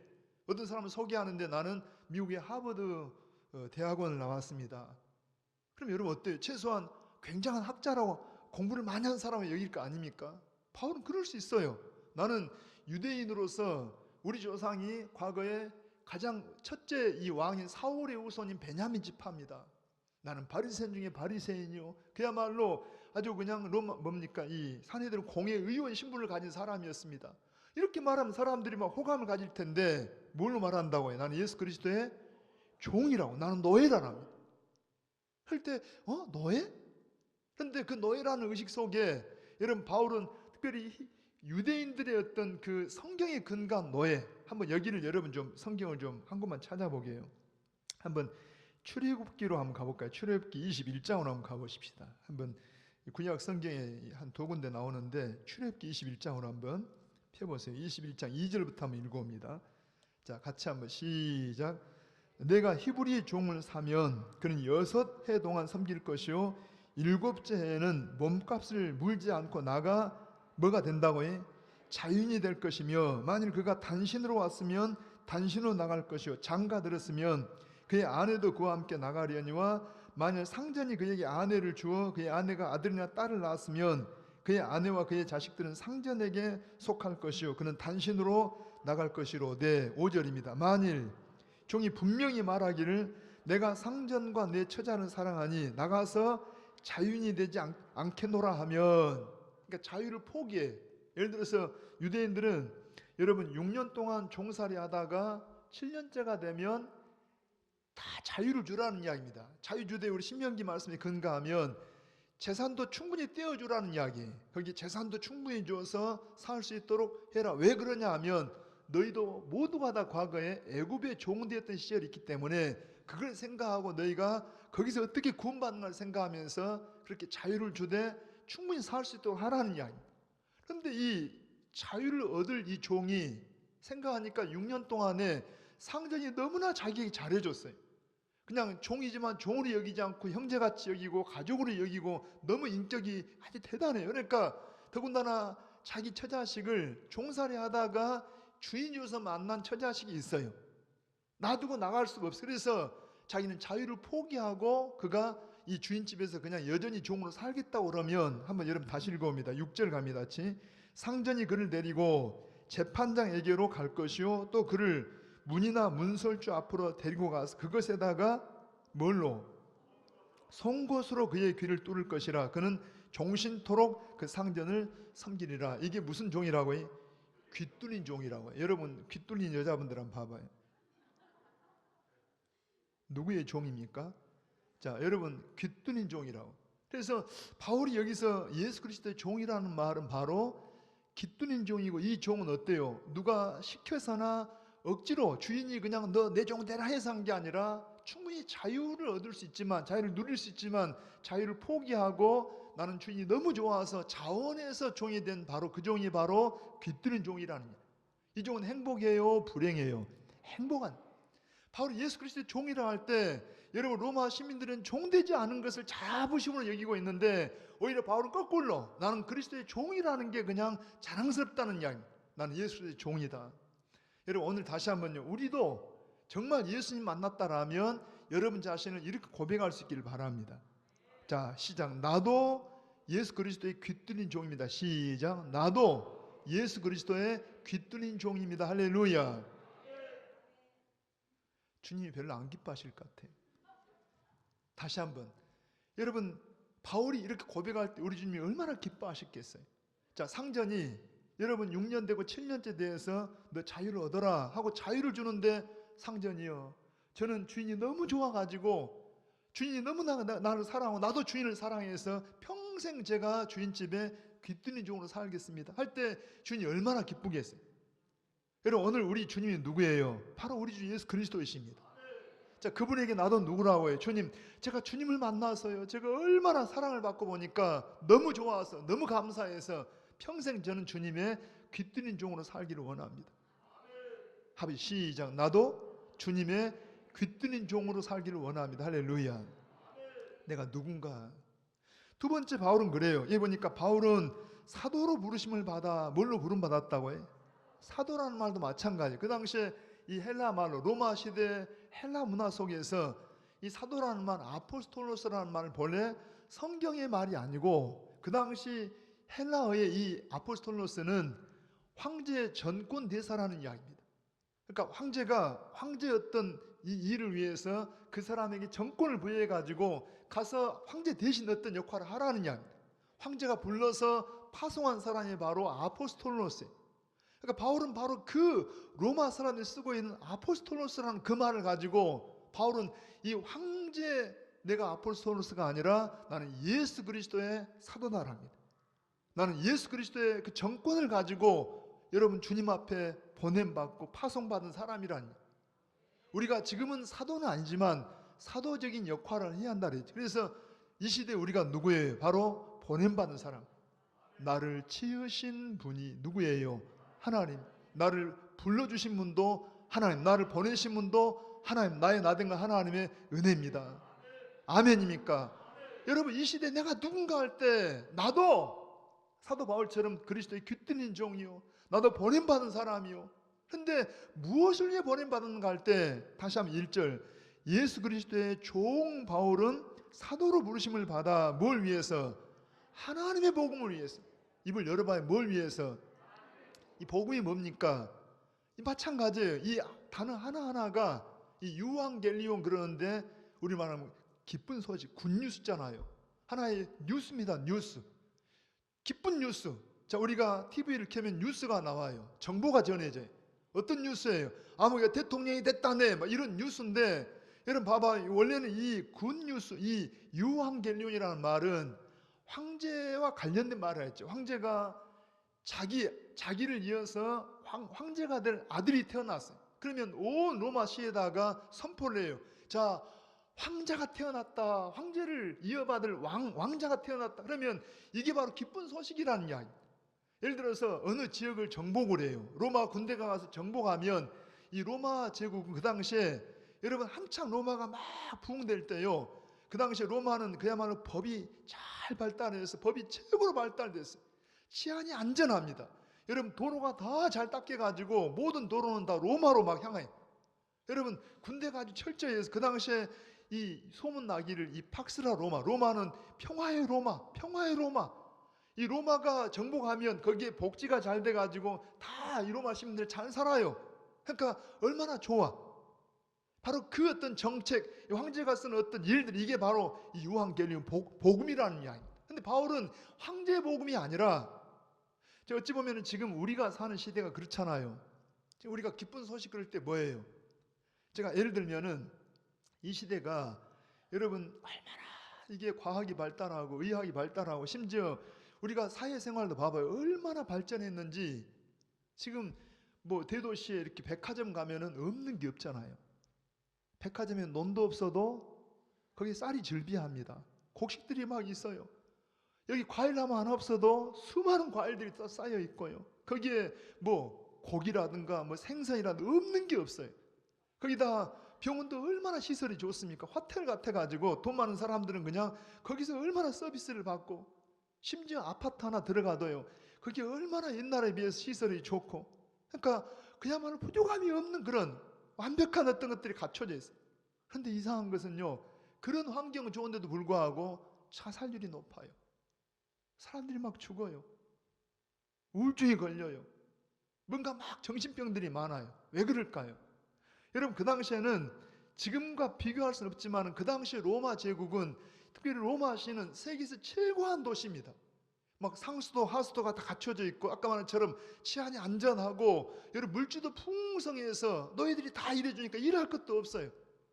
어떤 사람을 소개하는데 나는 미국의 하버드 대학원을 나왔습니다. 그럼 여러분 어때요? 최소한 굉장한 학자라고 공부를 많이 한 사람을 여길 거 아닙니까? 바울은 그럴 수 있어요. 나는 유대인으로서 우리 조상이 과거에 가장 첫째 이 왕인 사울의 후손인 베냐민 지파입니다. 나는 바리새인 중에 바리새인이요. 그야말로 아주 그냥 이 산헤드린 공회 의원 신분을 가진 사람이었습니다. 이렇게 말하면 사람들이 막 호감을 가질 텐데 뭘로 말한다고 해요? 나는 예수 그리스도의 종이라고. 나는 노예라고. 할 때 노예? 그런데 그 노예라는 의식 속에 여러분 바울은 특별히 유대인들의 어떤 그 성경에 근거한 노예 한번 여기를 여러분 좀 성경을 좀 한 곳만 찾아보게요. 한번 출애굽기로 한번 가볼까요? 출애굽기 21장으로 한번 가보십시다. 한번 구약 성경에 한 두 군데 나오는데 출애굽기 21장으로 한번 펴보세요. 21장 2절부터 한번 읽어봅니다. 자, 같이 한번 시작. 내가 히브리의 종을 사면 그는 6해 동안 섬길 것이요 7째 해에는 몸값을 물지 않고 나가 뭐가 된다고 해? 자유인이 될 것이며 만일 그가 단신으로 왔으면 단신으로 나갈 것이요 장가 들었으면 그의 아내도 그와 함께 나가려니와 만일 상전이 그에게 아내를 주어 그의 아내가 아들이나 딸을 낳았으면 그의 아내와 그의 자식들은 상전에게 속할 것이요 그는 단신으로 나갈 것이로. 네, 5절입니다. 만일 종이 분명히 말하기를 내가 상전과 내 처자를 사랑하니 나가서 자유인이 되지 않겠노라 하면, 그러니까 자유를 포기해. 예를 들어서 유대인들은 여러분 6년 동안 종살이 하다가 7년째가 되면 다 자유를 주라는 이야기입니다. 자유주대 우리 신명기 말씀에 근거하면 재산도 충분히 떼어주라는 이야기. 거기 재산도 충분히 주어서 살 수 있도록 해라. 왜 그러냐 하면 너희도 모두가 다 과거에 애굽의 종되었던 시절이 있기 때문에 그걸 생각하고 너희가 거기서 어떻게 구원받는 걸 생각하면서 그렇게 자유를 주되 충분히 살 수 있도록 하라는 이야기. 그런데 이 자유를 얻을 이 종이 생각하니까 6년 동안에 상전이 너무나 자기에게 잘해줬어요. 그냥 종이지만 종으로 여기지 않고 형제같이 여기고 가족으로 여기고 너무 인격이 아주 대단해요. 그러니까 더군다나 자기 처자식을 종살이 하다가 주인이어서 만난 처자식이 있어요. 놔두고 나갈 수가 없어요. 그래서 자기는 자유를 포기하고 그가 이 주인집에서 그냥 여전히 종으로 살겠다고 그러면 한번 여러분 다시 읽어봅니다. 6절 갑니다. 같이. 상전이 그를 데리고 재판장에게로 갈 것이요 또 그를 문이나 문설주 앞으로 데리고 가서 그것에다가 뭘로? 송곳으로 그의 귀를 뚫을 것이라. 그는 종신토록 그 상전을 섬기리라. 이게 무슨 종이라고요? 귀 뚫린 종이라고 해요. 여러분 귀 뚫린 여자분들 한번 봐봐요. 누구의 종입니까? 자, 여러분 귀 뚫린 종이라고. 그래서 바울이 여기서 예수 그리스도의 종이라는 말은 바로 귀 뚫린 종이고, 이 종은 어때요? 누가 시켜서나 억지로 주인이 그냥 너 내 종 되라 해서 한 게 아니라 충분히 자유를 얻을 수 있지만, 자유를 누릴 수 있지만 자유를 포기하고 나는 주인이 너무 좋아서 자원해서 종이 된 바로 그 종이 바로 귀 뚫린 종이라는 거예요. 이 종은 행복해요, 불행해요? 행복한. 바울이 예수 그리스도의 종이라 할 때 여러분 로마 시민들은 종되지 않은 것을 자부심으로 여기고 있는데 오히려 바울은 거꾸로 나는 그리스도의 종이라는 게 그냥 자랑스럽다는 이야기. 나는 예수 그리스도의 종이다. 여러분 오늘 다시 한번요, 우리도 정말 예수님 만났다라면 여러분 자신을 이렇게 고백할 수 있기를 바랍니다. 자, 시작. 나도 예수 그리스도의 귀 뚫린 종입니다. 시작. 나도 예수 그리스도의 귀 뚫린 종입니다. 할렐루야. 주님이 별로 안 기뻐하실 것 같아요. 다시 한번, 여러분 바울이 이렇게 고백할 때 우리 주님이 얼마나 기뻐하셨겠어요. 자, 상전이 여러분 6년 되고 7년째 돼서 너 자유를 얻어라 하고 자유를 주는데 상전이요, 저는 주인이 너무 좋아가지고 주인이 너무나 나를 사랑하고 나도 주인을 사랑해서 평생 제가 주인집에 귀 뚫린 종으로 살겠습니다 할 때 주인이 얼마나 기쁘겠어요. 여러분 오늘 우리 주님이 누구예요? 바로 우리 주 예수 그리스도이십니다. 자, 그분에게 나도 누구라고 해요? 주님, 제가 주님을 만나서요, 제가 얼마나 사랑을 받고 보니까 너무 좋아서 너무 감사해서 평생 저는 주님의 귀 뚫린 종으로 살기를 원합니다. 합의 시작. 나도 주님의 귀 뚫린 종으로 살기를 원합니다. 할렐루야. 내가 누군가. 두 번째 바울은 그래요. 여기 보니까 바울은 사도로 부르심을 받아. 뭘로 부름 받았다고 해? 사도라는 말도 마찬가지예요. 그 당시에 이 헬라 말로, 로마 시대 헬라 문화 속에서 이 사도라는 말, 아포스톨로스라는 말은 본래 성경의 말이 아니고 그 당시 헬라어의 이 아포스톨로스는 황제의 전권 대사라는 이야기입니다. 그러니까 황제가 황제였던 이 일을 위해서 그 사람에게 정권을 부여해 가지고 가서 황제 대신 어떤 역할을 하라는 이야기입니다. 황제가 불러서 파송한 사람이 바로 아포스톨로스예요. 그러니까 바울은 바로 그 로마 사람들이 쓰고 있는 아포스톨로스라는 그 말을 가지고 바울은 이 황제, 내가 아포스톨로스가 아니라 나는 예수 그리스도의 사도다랍니다. 나는 예수 그리스도의 그 정권을 가지고 여러분 주님 앞에 보냄받고 파송받은 사람이라니. 우리가 지금은 사도는 아니지만 사도적인 역할을 해야 한다 그랬죠. 그래서 이 시대에 우리가 누구예요? 바로 보냄받은 사람. 나를 지으신 분이 누구예요? 하나님. 나를 불러주신 분도 하나님, 나를 보내신 분도 하나님, 나의 나된가 하나님의 은혜입니다. 아멘입니까? 여러분 이 시대에 내가 누군가 할 때 나도 사도 바울처럼 그리스도의 귀 뚫린 종이요, 나도 보냄받은 사람이요. 그런데 무엇을 위해 보냄받는가 할 때 다시 한번 1절, 예수 그리스도의 종 바울은 사도로 부르심을 받아 뭘 위해서? 하나님의 복음을 위해서. 입을 열어봐요. 뭘 위해서? 이 복음이 뭡니까? 이 마찬가지예요. 이 단어 하나하나가 이 유앙겔리온 그러는데 우리 말하면 기쁜 소식, 굿뉴스잖아요. 하나의 뉴스입니다. 뉴스. 기쁜 뉴스. 자, 우리가 TV를 켜면 뉴스가 나와요. 정보가 전해져요. 어떤 뉴스예요? 아무가 대통령이 됐다네. 막 이런 뉴스인데 여러분 봐봐. 원래는 이 굿뉴스, 이 유앙겔리온이라는 말은 황제와 관련된 말을 했죠. 황제가 자기를 이어서 황제가 될 아들이 태어났어요. 그러면 온 로마 시에다가 선포를 해요. 자, 황자가 태어났다. 황제를 이어받을 왕자가 태어났다. 그러면 이게 바로 기쁜 소식이라는 이야기. 예를 들어서 어느 지역을 정복을 해요. 로마 군대가 가서 정복하면 이 로마 제국은 그 당시에 여러분 한창 로마가 막 부흥될 때요. 그 당시에 로마는 그야말로 법이 잘 발달해서 법이 최고로 발달됐어요. 치안이 안전합니다. 여러분 도로가 다 잘 닦여가지고 모든 도로는 다 로마로 막 향해요. 여러분 군대가 아주 철저해서 그 당시에 이 소문 나기를 이 팍스라 로마, 로마는 평화의 로마, 평화의 로마. 이 로마가 정복하면 거기에 복지가 잘 돼가지고 다 이 로마 시민들 잘 살아요. 그러니까 얼마나 좋아. 바로 그 어떤 정책, 황제가 쓰는 어떤 일들, 이게 바로 이 유앙겔리온 복음이라는 이야기. 근데 바울은 황제 복음이 아니라 어찌 보면 지금 우리가 사는 시대가 그렇잖아요. 우리가 기쁜 소식 그럴 때 뭐예요? 제가 예를 들면은 이 시대가 여러분 얼마나 이게 과학이 발달하고 의학이 발달하고 심지어 우리가 사회생활도 봐봐요. 얼마나 발전했는지. 지금 뭐 대도시에 이렇게 백화점 가면은 없는 게 없잖아요. 백화점에 논도 없어도 거기 쌀이 즐비합니다. 곡식들이 막 있어요. 여기 과일나무 하나 없어도 수많은 과일들이 또 쌓여 있고요. 거기에 뭐 고기라든가 뭐 생선이라든가 없는 게 없어요. 거기다 병원도 얼마나 시설이 좋습니까? 호텔 같아가지고 돈 많은 사람들은 그냥 거기서 얼마나 서비스를 받고 심지어 아파트 하나 들어가도요. 그게 얼마나 옛날에 비해서 시설이 좋고 그러니까 그야말로 부족함이 없는 그런 완벽한 어떤 것들이 갖춰져 있어요. 그런데 이상한 것은요. 그런 환경은 좋은데도 불구하고 자살률이 높아요. 사람들이 막 죽어요. 우울증이 걸려요. 뭔가 막 정신병들이 많아요. 왜 그럴까요? 여러분 그 당시에는 지금과 비교할 수는 없지만 그 당시 로마 제국은 특별히 로마시는 세계에서 최고한 도시입니다. 막 상수도 하수도가 다 갖춰져 있고 아까 말한 것처럼 치안이 안전하고 여러분 물질도 풍성해서 너희들이 다 일해주니까 일할 것도 없어요.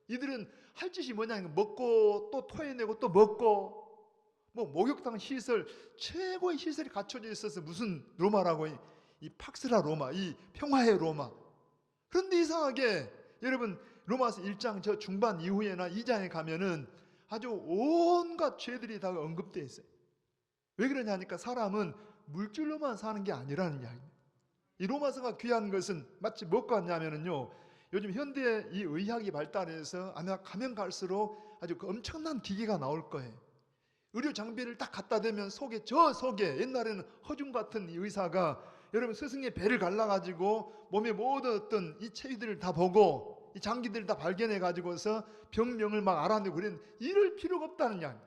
이들은 할 짓이 뭐냐 먹고 또 토해내고 또 먹고 뭐 목욕탕 시설 최고의 시설이 갖춰져 있어서 무슨 로마라고 이 팍스라 로마 이 평화의 로마. 그런데 이상하게 여러분 로마서 1장 저 중반 이후에나 2장에 가면은 아주 온갖 죄들이 다 언급되어 있어요. 왜 그러냐니까 사람은 물질로만 사는 게 아니라는 이야기입니다. 이 로마서가 귀한 것은 마치 뭐가 같냐면요. 요즘 현대 이 의학이 발달해서 아마 가면 갈수록 아주 엄청난 기계가 나올 거예요. 의료 장비를 딱 갖다 대면 속에 옛날에는 허중 같은 이 의사가 여러분 스승의 배를 갈라가지고 몸의 모든 어떤 이 체위들을 다 보고 이 장기들을 다 발견해 가지고서 병명을 막 알아내고 그런 이럴 필요가 없다는 이야기.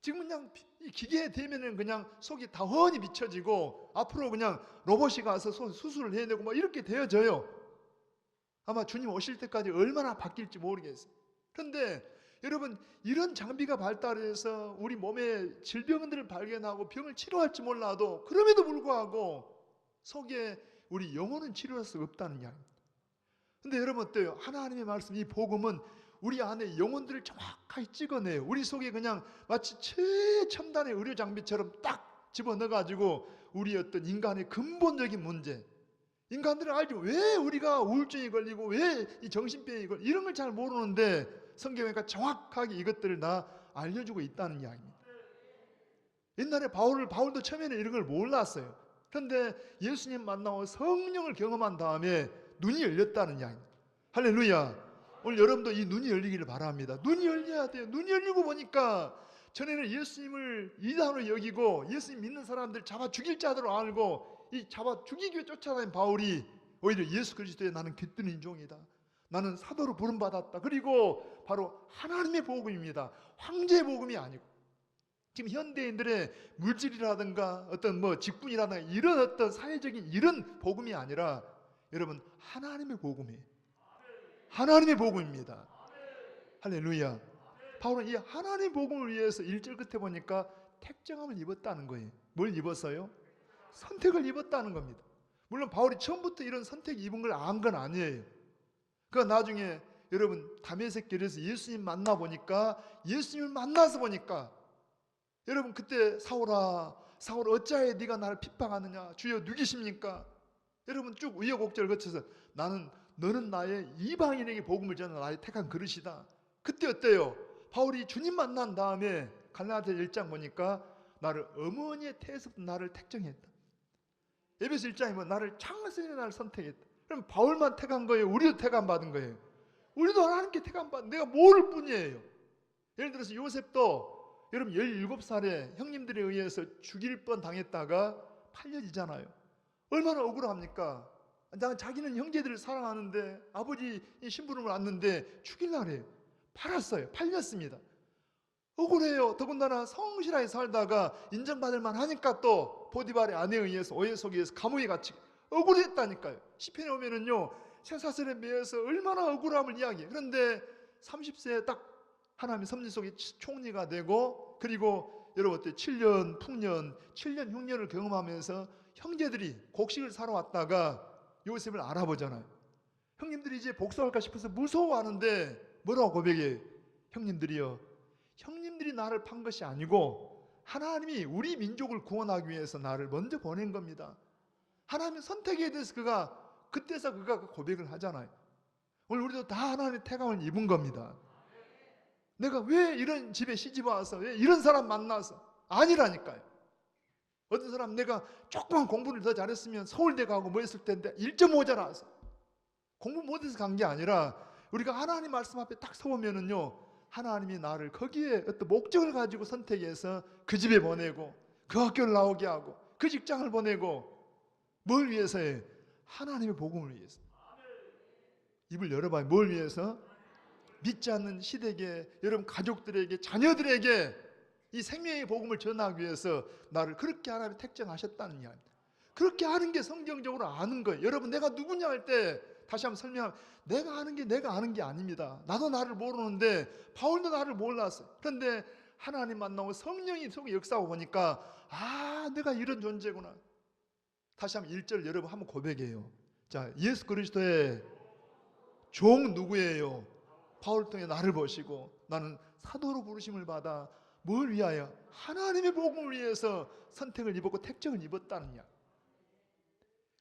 지금 그냥 이 기계에 대면은 그냥 속이 다 훤히 비춰지고 앞으로 그냥 로봇이 가서 수술을 해내고 막 이렇게 되어져요. 아마 주님 오실 때까지 얼마나 바뀔지 모르겠어요. 그런데 여러분 이런 장비가 발달해서 우리 몸의 질병들을 발견하고 병을 치료할지 몰라도 그럼에도 불구하고 속에 우리 영혼은 치료할 수 없다는 이야기입니다. 근데 여러분 어때요? 하나님의 말씀 이 복음은 우리 안에 영혼들을 정확하게 찍어내요. 우리 속에 그냥 마치 최첨단의 의료 장비처럼 딱 집어넣어가지고 우리 어떤 인간의 근본적인 문제 인간들은 알죠. 왜 우리가 우울증이 걸리고 왜 이 정신병이 걸리고 이런 걸 잘 모르는데 성경에가 정확하게 이것들을 다 알려주고 있다는 이야기입니다. 옛날에 바울도 처음에는 이런 걸 몰랐어요. 그런데 예수님 만나고 성령을 경험한 다음에 눈이 열렸다는 이야기입니다. 할렐루야. 오늘 여러분도 이 눈이 열리기를 바랍니다. 눈이 열려야 돼요. 눈이 열리고 보니까 전에는 예수님을 이단으로 여기고 예수님 믿는 사람들 잡아 죽일 자들로 알고 이 잡아 죽이기 위해 쫓아다닌 바울이 오히려 예수 그리스도의 나는 귀뜨는 종이다. 나는 사도로 부름받았다. 그리고 바로 하나님의 복음입니다. 황제의 복음이 아니고 지금 현대인들의 물질이라든가 어떤 뭐 직분이라든가 이런 어떤 사회적인 이런 복음이 아니라 여러분 하나님의 복음이에요. 하나님의 복음입니다. 할렐루야. 바울은 이 하나님의 복음을 위해서 1절 끝에 보니까 택정함을 입었다는 거예요. 뭘 입었어요? 선택을 입었다는 겁니다. 물론 바울이 처음부터 이런 선택 입은 걸 안 건 아니에요. 그러니까 나중에 여러분 다메섹 길에서 예수님 만나보니까, 예수님을 만나서 보니까 여러분 그때 사울아 사울 어찌하여 네가 나를 핍박하느냐, 주여 누구십니까? 여러분 쭉 우여곡절을 거쳐서 너는 나의 이방인에게 복음을 전하는 나의 택한 그릇이다. 그때 어때요? 바울이 주님 만난 다음에 갈라디아 1장 보니까 나를 어머니의 태에서부터 나를 택정했다. 에베소 1장에 뭐 나를 창세전에 나를 선택했다. 그럼 바울만 택한 거예요? 우리도 택안 받은 거예요? 우리도 하나님께 택안 받은, 내가 모를 뿐이에요. 예를 들어서 요셉도 여러분 17살에 형님들에 의해서 죽일 뻔 당했다가 팔려지잖아요. 얼마나 억울합니까? 자기는 형제들을 사랑하는데 아버지 심부름을 왔는데 죽일라 해요. 팔았어요. 팔렸습니다. 억울해요. 더군다나 성실하게 살다가 인정받을 만하니까 또 보디발의 아내에 의해서 오해 속에서 감옥에 갇히고 억울했다니까요. 시편에 오면은요 쇠사슬에 매여서 얼마나 억울함을 이야기해요. 그런데 30세에 딱 하나님의 섭리 속에 총리가 되고, 그리고 여러분 어때 7년 풍년 7년 흉년을 경험하면서 형제들이 곡식을 사러 왔다가 요셉을 알아보잖아요. 형님들이 이제 복수할까 싶어서 무서워하는데 뭐라고 고백해요? 형님들이 나를 판 것이 아니고 하나님이 우리 민족을 구원하기 위해서 나를 먼저 보낸 겁니다. 하나님의 선택에 대해서 그때서 그가 고백을 하잖아요. 오늘 우리도 다 하나님의 택함을 입은 겁니다. 내가 왜 이런 집에 시집 와서 왜 이런 사람 만나서, 아니라니까요. 어떤 사람 내가 조금만 공부를 더 잘했으면 서울대 가고 뭐 했을 텐데 1.5자라서 공부 못해서 간 게 아니라 우리가 하나님 말씀 앞에 딱 서보면은요 하나님이 나를 거기에 어떤 목적을 가지고 선택해서 그 집에 보내고 그 학교를 나오게 하고 그 직장을 보내고, 뭘 위해서요? 하나님의 복음을 위해서. 입을 열어봐요. 뭘 위해서? 믿지 않는 시대에 여러분 가족들에게 자녀들에게 이 생명의 복음을 전하기 위해서 나를 그렇게 하나님이 택정하셨다는 이야기. 그렇게 하는 게 성경적으로 아는 거예요. 여러분 내가 누구냐 할 때 다시 한번 설명하면 내가 아는 게 아닙니다. 나도 나를 모르는데 바울도 나를 몰랐어요. 그런데 하나님 만나고 성령이 속에 역사하고 보니까 내가 이런 존재구나. 다시 한번 1절 여러분 한번 고백해요. 자, 예수 그리스도의 종 누구예요? 바울을 통해 나를 보시고 나는 사도로 부르심을 받아 뭘 위하여? 하나님의 복음을 위해서 선택을 입었고 택정을 입었다는 이야기.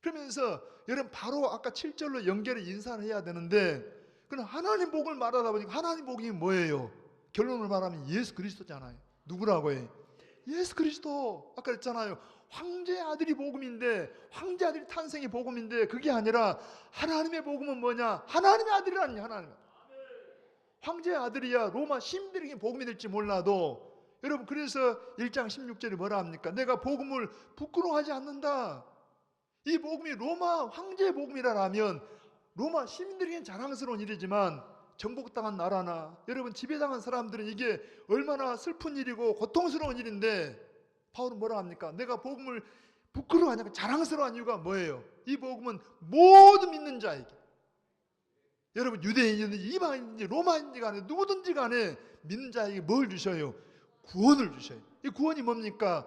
그러면서 여러분 바로 아까 7절로 연결해 인사를 해야 되는데, 그럼 하나님 복음을 말하다 보니까 하나님 복음이 뭐예요? 결론을 말하면 예수 그리스도잖아요. 누구라고 해? 예수 그리스도. 아까 그랬잖아요. 황제의 아들이 복음인데, 황제 아들이 탄생의 복음인데, 그게 아니라 하나님의 복음은 뭐냐? 하나님의 아들이라니. 하나님 황제의 아들이야 로마 시민들에게 복음이 될지 몰라도, 여러분 그래서 1장 16절에 뭐라 합니까? 내가 복음을 부끄러워하지 않는다. 이 복음이 로마 황제의 복음이라면 로마 시민들에게는 자랑스러운 일이지만 정복당한 나라나 여러분 지배당한 사람들은 이게 얼마나 슬픈 일이고 고통스러운 일인데, 바울은 뭐라 합니까? 내가 복음을 부끄러워하냐고 자랑스러운 이유가 뭐예요? 이 복음은 모두 믿는 자에게, 여러분 유대인이든지 이방인인지 로마인지 간에 누구든지 간에 믿는 자에게 뭘 주셔요? 구원을 주셔요. 이 구원이 뭡니까?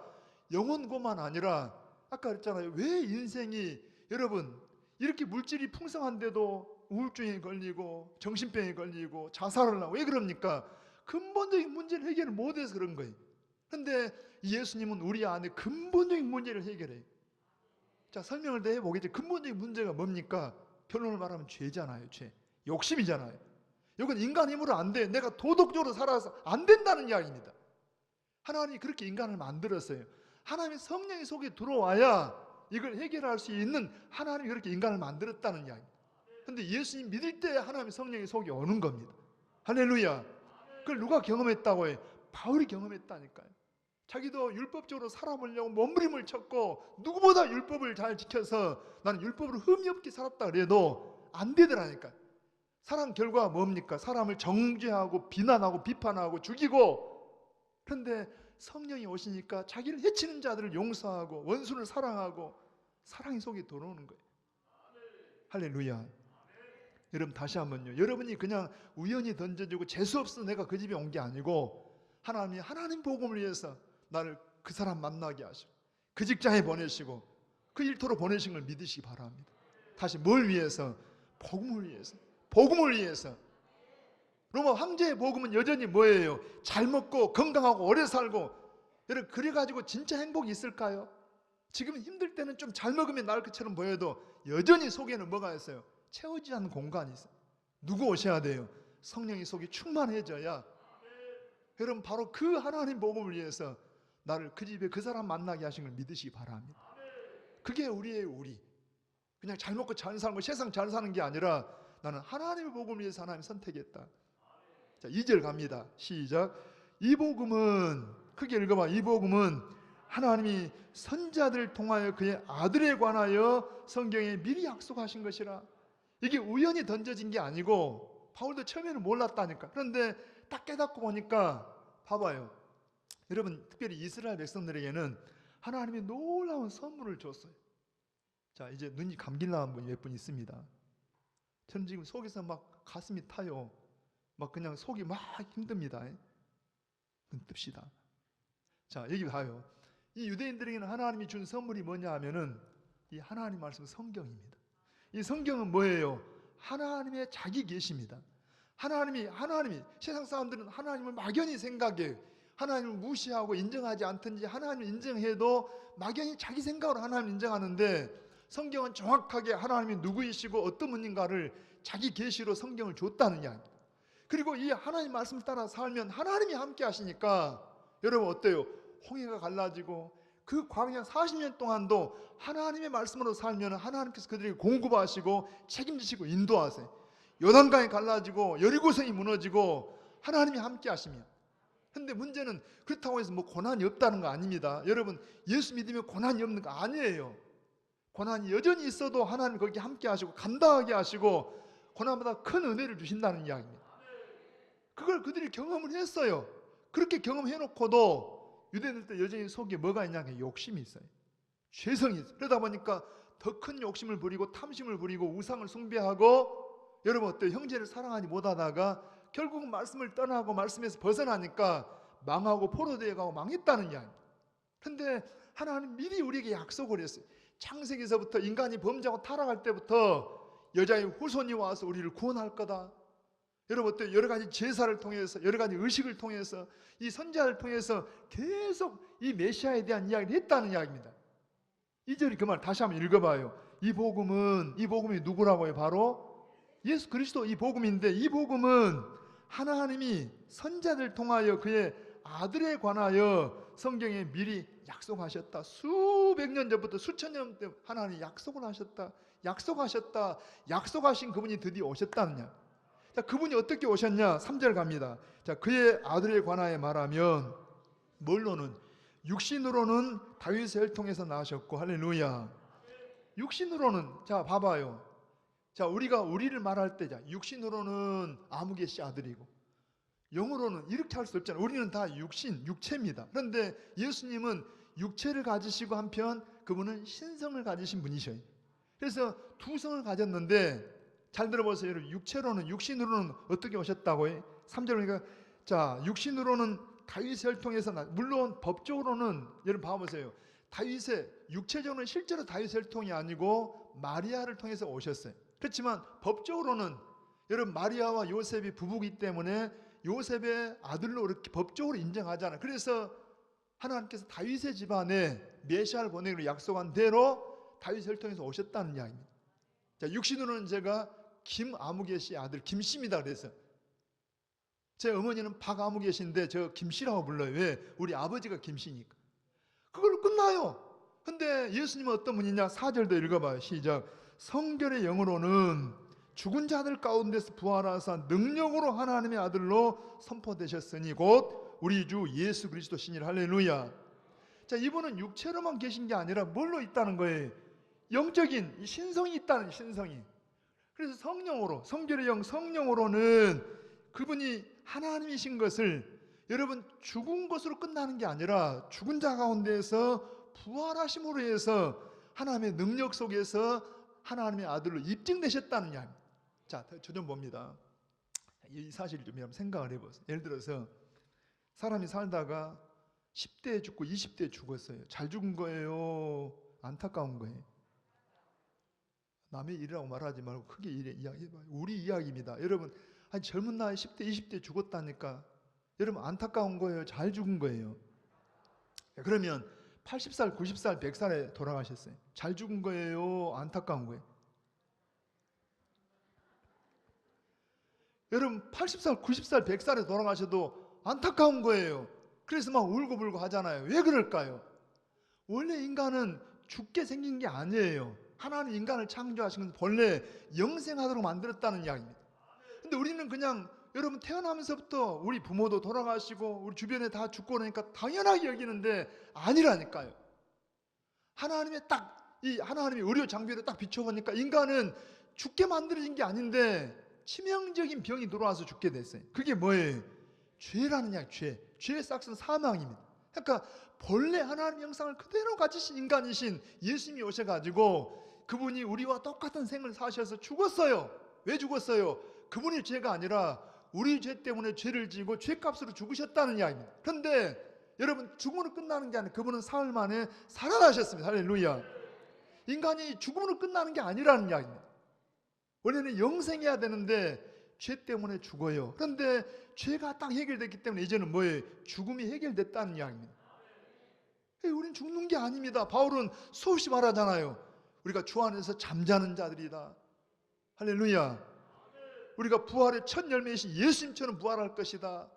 영원고만 아니라 아까 그랬잖아요. 왜 인생이 여러분 이렇게 물질이 풍성한데도 우울증에 걸리고 정신병에 걸리고 자살을 하고 왜 그럽니까? 근본적인 문제를 해결을 못해서 그런 거예요. 그런데 예수님은 우리 안에 근본적인 문제를 해결해요. 자, 설명을 더 해보겠죠. 근본적인 문제가 뭡니까? 결론을 말하면 죄잖아요. 죄. 욕심이잖아요. 이건 인간 힘으로 안 돼. 내가 도덕적으로 살아서 안 된다는 이야기입니다. 하나님이 그렇게 인간을 만들었어요. 하나님의 성령이 속에 들어와야 이걸 해결할 수 있는, 하나님이 그렇게 인간을 만들었다는 이야기. 그런데 예수님 믿을 때 하나님의 성령이 속에 오는 겁니다. 할렐루야. 그걸 누가 경험했다고 해요? 바울이 경험했다니까요. 자기도 율법적으로 살아보려고 몸부림을 쳤고 누구보다 율법을 잘 지켜서 나는 율법으로 흠이 없게 살았다 그래도 안 되더라니까. 사람 결과가 뭡니까? 사람을 정죄하고 비난하고 비판하고 죽이고. 그런데 성령이 오시니까 자기를 해치는 자들을 용서하고 원수를 사랑하고 사랑이 속에 들어오는 거예요. 할렐루야. 여러분 다시 한번요. 여러분이 그냥 우연히 던져주고 재수없어 내가 그 집에 온 게 아니고 하나님이 하나님 복음을 위해서 나를 그 사람 만나게 하시고 그 직장에 보내시고 그 일터로 보내신 걸 믿으시기 바랍니다. 다시 뭘 위해서? 복음을 위해서. 복음을 위해서. 로마 황제의 복음은 여전히 뭐예요? 잘 먹고 건강하고 오래 살고. 여러분 그래가지고 진짜 행복이 있을까요? 지금 힘들 때는 좀 잘 먹으면 나을 것처럼 보여도 여전히 속에는 뭐가 있어요? 채우지 않는 공간이 있어요. 누구 오셔야 돼요? 성령이 속이 충만해져야. 여러분 바로 그 하나님 복음을 위해서 나를 그 집에 그 사람 만나게 하신 걸 믿으시기 바랍니다. 그게 우리의 우리. 그냥 잘 먹고 잘 살고 세상 잘 사는 게 아니라 나는 하나님의 복음을 위해서 하나님 선택했다. 자, 2절 갑니다. 시작. 이 복음은 크게 읽어봐. 이 복음은 하나님이 선자들을 통하여 그의 아들에 관하여 성경에 미리 약속하신 것이라. 이게 우연히 던져진 게 아니고 바울도 처음에는 몰랐다니까. 그런데 딱 깨닫고 보니까 봐봐요. 여러분 특별히 이스라엘 백성들에게는 하나님이 놀라운 선물을 줬어요. 자, 이제 눈이 감길라는 분이 몇 분 있습니다. 저는 지금 속에서 막 가슴이 타요. 막 그냥 속이 막 힘듭니다. 눈 뜹시다. 자, 여기 봐요. 이 유대인들에게는 하나님이 준 선물이 뭐냐 하면은 이 하나님 말씀 성경입니다. 이 성경은 뭐예요? 하나님의 자기 계시입니다. 하나님이 세상 사람들은 하나님을 막연히 생각해. 하나님을 무시하고 인정하지 않든지 하나님을 인정해도 막연히 자기 생각으로 하나님을 인정하는데 성경은 정확하게 하나님이 누구이시고 어떤 분인가를 자기 계시로 성경을 줬다는 이야기입니다. 그리고 이 하나님 말씀을 따라 살면 하나님이 함께 하시니까 여러분 어때요? 홍해가 갈라지고 그 광야 40년 동안도 하나님의 말씀으로 살면 하나님께서 그들에게 공급하시고 책임지시고 인도하세요. 요단강이 갈라지고 여리고성이 무너지고 하나님이 함께 하시면. 근데 문제는 그렇다고 해서 뭐 고난이 없다는 거 아닙니다. 여러분 예수 믿으면 고난이 없는 거 아니에요. 고난이 여전히 있어도 하나님 거기 함께 하시고 감당하게 하시고 고난보다 큰 은혜를 주신다는 이야기입니다. 그걸 그들이 경험을 했어요. 그렇게 경험해놓고도 유대인들 여전히 속에 뭐가 있냐면 욕심이 있어요. 죄성이 있어요. 그러다 보니까 더 큰 욕심을 부리고 탐심을 부리고 우상을 숭배하고 여러분 어때요? 형제를 사랑하지 못하다가 결국은 말씀을 떠나고 말씀에서 벗어나니까 망하고 포로되어 가고 망했다는 이야기입니다. 그런데 하나님 미리 우리에게 약속을 했어요. 창세기서부터 인간이 범죄하고 타락할 때부터 여자의 후손이 와서 우리를 구원할 거다. 여러분 어때요? 여러 가지 제사를 통해서 여러 가지 의식을 통해서 이 선지자를 통해서 계속 이 메시아에 대한 이야기를 했다는 이야기입니다. 2절이 그 말 다시 한번 읽어봐요. 이 복음이 누구라고요? 바로 예수 그리스도 이 복음인데 이 복음은 하나님이 선지자들 통하여 그의 아들에 관하여 성경에 미리 약속하셨다. 수백 년 전부터 수천 년 때 하나님이 약속을 하셨다. 약속하신 그분이 드디어 오셨다느냐. 자, 그분이 어떻게 오셨냐? 3절 갑니다. 자, 그의 아들에 관하여 말하면 뭘로는? 육신으로는 다윗의 혈통에서 나셨고 할렐루야. 육신으로는 자 봐봐요. 자, 우리가 우리를 말할 때 자, 육신으로는 아무개씨 아들이고 영으로는 이렇게 할 수 없잖아요. 우리는 다 육체입니다. 그런데 예수님은 육체를 가지시고 한편 그분은 신성을 가지신 분이셔요. 그래서 두 성을 가졌는데 잘 들어보세요. 여러분 육신으로는 어떻게 오셨다고요? 3절 그러니까 자, 육신으로는 다윗의 혈통에서 물론 법적으로는 여러분 봐보세요. 다윗의 육체적으로는 실제로 다윗의 혈통이 아니고 마리아를 통해서 오셨어요. 그렇지만 법적으로는 여러분 마리아와 요셉이 부부이기 때문에 요셉의 아들로 이렇게 법적으로 인정하잖아요. 그래서 하나님께서 다윗의 집안에 메시아를 보내기로 약속한 대로 다윗의 혈통에서 오셨다는 이야기입니다. 자, 육신으로는 제가 김아무개씨 아들 김씨입니다. 그래서 제 어머니는 박아무개씨인데 저 김씨라고 불러요. 왜? 우리 아버지가 김씨니까. 그걸로 끝나요. 근데 예수님은 어떤 분이냐? 4절도 읽어봐요. 시작. 성결의 영으로는 죽은 자들 가운데서 부활하사 능력으로 하나님의 아들로 선포되셨으니 곧 우리 주 예수 그리스도 시니라. 할렐루야. 자, 이분은 육체로만 계신 게 아니라 뭘로 있다는 거예요? 영적인 신성이 있다는 신성이. 그래서 성령으로 성결의 영 성령으로는 그분이 하나님이신 것을 여러분 죽은 것으로 끝나는 게 아니라 죽은 자 가운데에서 부활하심으로 해서 하나님의 능력 속에서 하나님의 아들로 입증되셨다는 이야기. 자, 저 좀 봅니다. 이 사실을 좀 여러분 생각을 해보세요. 예를 들어서 사람이 살다가 10대에 죽고 20대에 죽었어요. 잘 죽은 거예요? 안타까운 거예요? 남의 일이라고 말하지 말고 크게 이야기해봐요. 우리 이야기입니다. 여러분 한 젊은 나이 10대 20대 죽었다니까 여러분 안타까운 거예요? 잘 죽은 거예요? 그러면 80살 90살 100살에 돌아가셨어요. 잘 죽은 거예요? 안타까운 거예요? 여러분 80살 90살 100살에 돌아가셔도 안타까운 거예요. 그래서 막 울고불고 하잖아요. 왜 그럴까요? 원래 인간은 죽게 생긴 게 아니에요. 하나님 인간을 창조하신 건 본래 영생하도록 만들었다는 이야기입니다. 근데 우리는 그냥 여러분 태어나면서부터 우리 부모도 돌아가시고 우리 주변에 다 죽고 그러니까 당연하게 여기는데 아니라니까요. 하나님의 의료 장비를 딱 비춰보니까 인간은 죽게 만들어진 게 아닌데 치명적인 병이 들어와서 죽게 됐어요. 그게 뭐예요? 죄라는 이야기. 죄의 싹은 사망입니다. 그러니까 본래 하나님의 형상을 그대로 가지신 인간이신 예수님이 오셔가지고 그분이 우리와 똑같은 생을 사셔서 죽었어요. 왜 죽었어요? 그분이 죄가 아니라 우리 죄 때문에 죄를 지고 죄값으로 죽으셨다는 이야기입니다. 그런데 여러분 죽음으로 끝나는 게 아니라 그분은 사흘 만에 살아나셨습니다. 할렐루야. 인간이 죽음으로 끝나는 게 아니라는 이야기입니다. 원래는 영생해야 되는데 죄 때문에 죽어요. 그런데 죄가 딱 해결됐기 때문에 이제는 뭐예요? 죽음이 해결됐다는 이야기입니다. 우리는 죽는 게 아닙니다. 바울은 수없이 말하잖아요. 우리가 주 안에서 잠자는 자들이다. 할렐루야. 우리가 부활의 첫 열매이신 예수님처럼 부활할 것이다.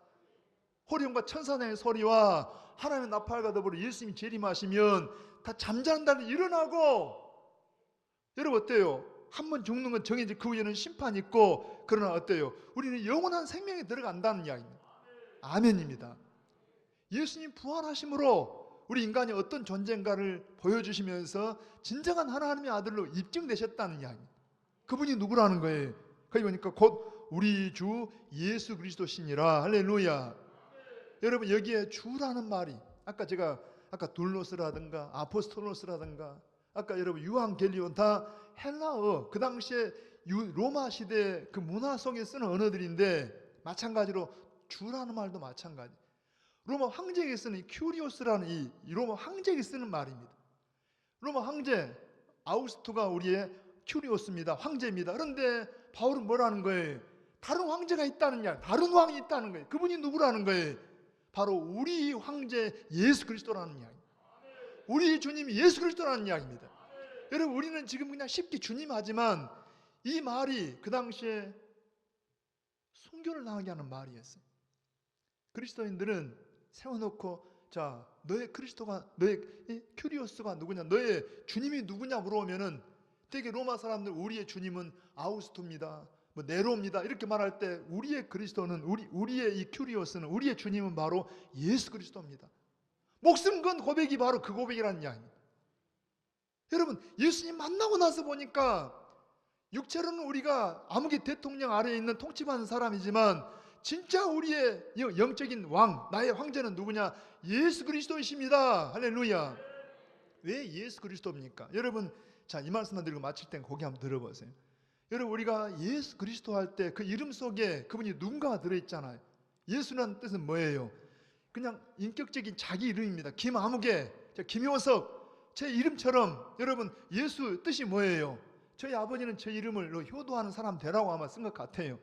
호령과 천사장의 소리와 하나님의 나팔과 더불어 예수님이 재림하시면 다 잠자는 자들이 일어나고, 여러분 어때요? 한 번 죽는 건 정해지 그 후에는 심판이 있고, 그러나 어때요? 우리는 영원한 생명에 들어간다는 이야기입니다. 아멘입니다. 예수님 부활하심으로 우리 인간이 어떤 존재인가를 보여주시면서 진정한 하나님의 아들로 입증되셨다는 이야기입니다. 그분이 누구라는 거예요? 거기 보니까 곧 우리 주 예수 그리스도시니라. 할렐루야. 여러분 여기에 주라는 말이 아까 둘로스라든가 아포스톨로스라든가 아까 여러분 유한겔리온 다 헬라어, 그 당시에 로마 시대 그 문화 속에 쓰는 언어들인데 마찬가지로 주라는 말도 마찬가지. 로마 황제에게 쓰는 큐리오스라는 이 로마 황제에게 쓰는 말입니다. 로마 황제 아우구스토가 우리의 큐리오스입니다. 황제입니다. 그런데 바울은 뭐라는 거예요? 다른 황제가 있다는 이야기, 다른 왕이 있다는 거예요. 그분이 누구라는 거예요? 바로 우리 황제 예수 그리스도라는 이야기. 우리 주님이 예수 그리스도라는 이야기입니다. 여러분 우리는 지금 그냥 쉽게 주님 하지만 이 말이 그 당시에 순교를 당하게 하는 말이었어요. 그리스도인들은 세워놓고 자 너의 그리스도가 너의 큐리오스가 누구냐, 너의 주님이 누구냐 물어보면은 되게 로마 사람들 우리의 주님은 아우구스토입니다, 뭐 네로입니다 이렇게 말할 때 우리의 그리스도는 우리의 이 큐리오스는 우리의 주님은 바로 예수 그리스도입니다. 목숨 건 고백이 바로 그 고백이라는 이야기입니다. 여러분 예수님 만나고 나서 보니까 육체로는 우리가 아무개 대통령 아래에 있는 통치받는 사람이지만 진짜 우리의 영적인 왕, 나의 황제는 누구냐? 예수 그리스도이십니다. 할렐루야. 왜 예수 그리스도입니까? 여러분 자, 이 말씀만 드리고 마칠 땐 고개 한번 들어보세요. 여러분 우리가 예수 그리스도 할 때 그 이름 속에 그분이 누군가가 들어있잖아요. 예수라는 뜻은 뭐예요? 그냥 인격적인 자기 이름입니다. 김아무개, 김효석, 제 이름처럼 여러분 예수 뜻이 뭐예요? 저희 아버지는 제 이름을 효도하는 사람 되라고 아마 쓴 것 같아요.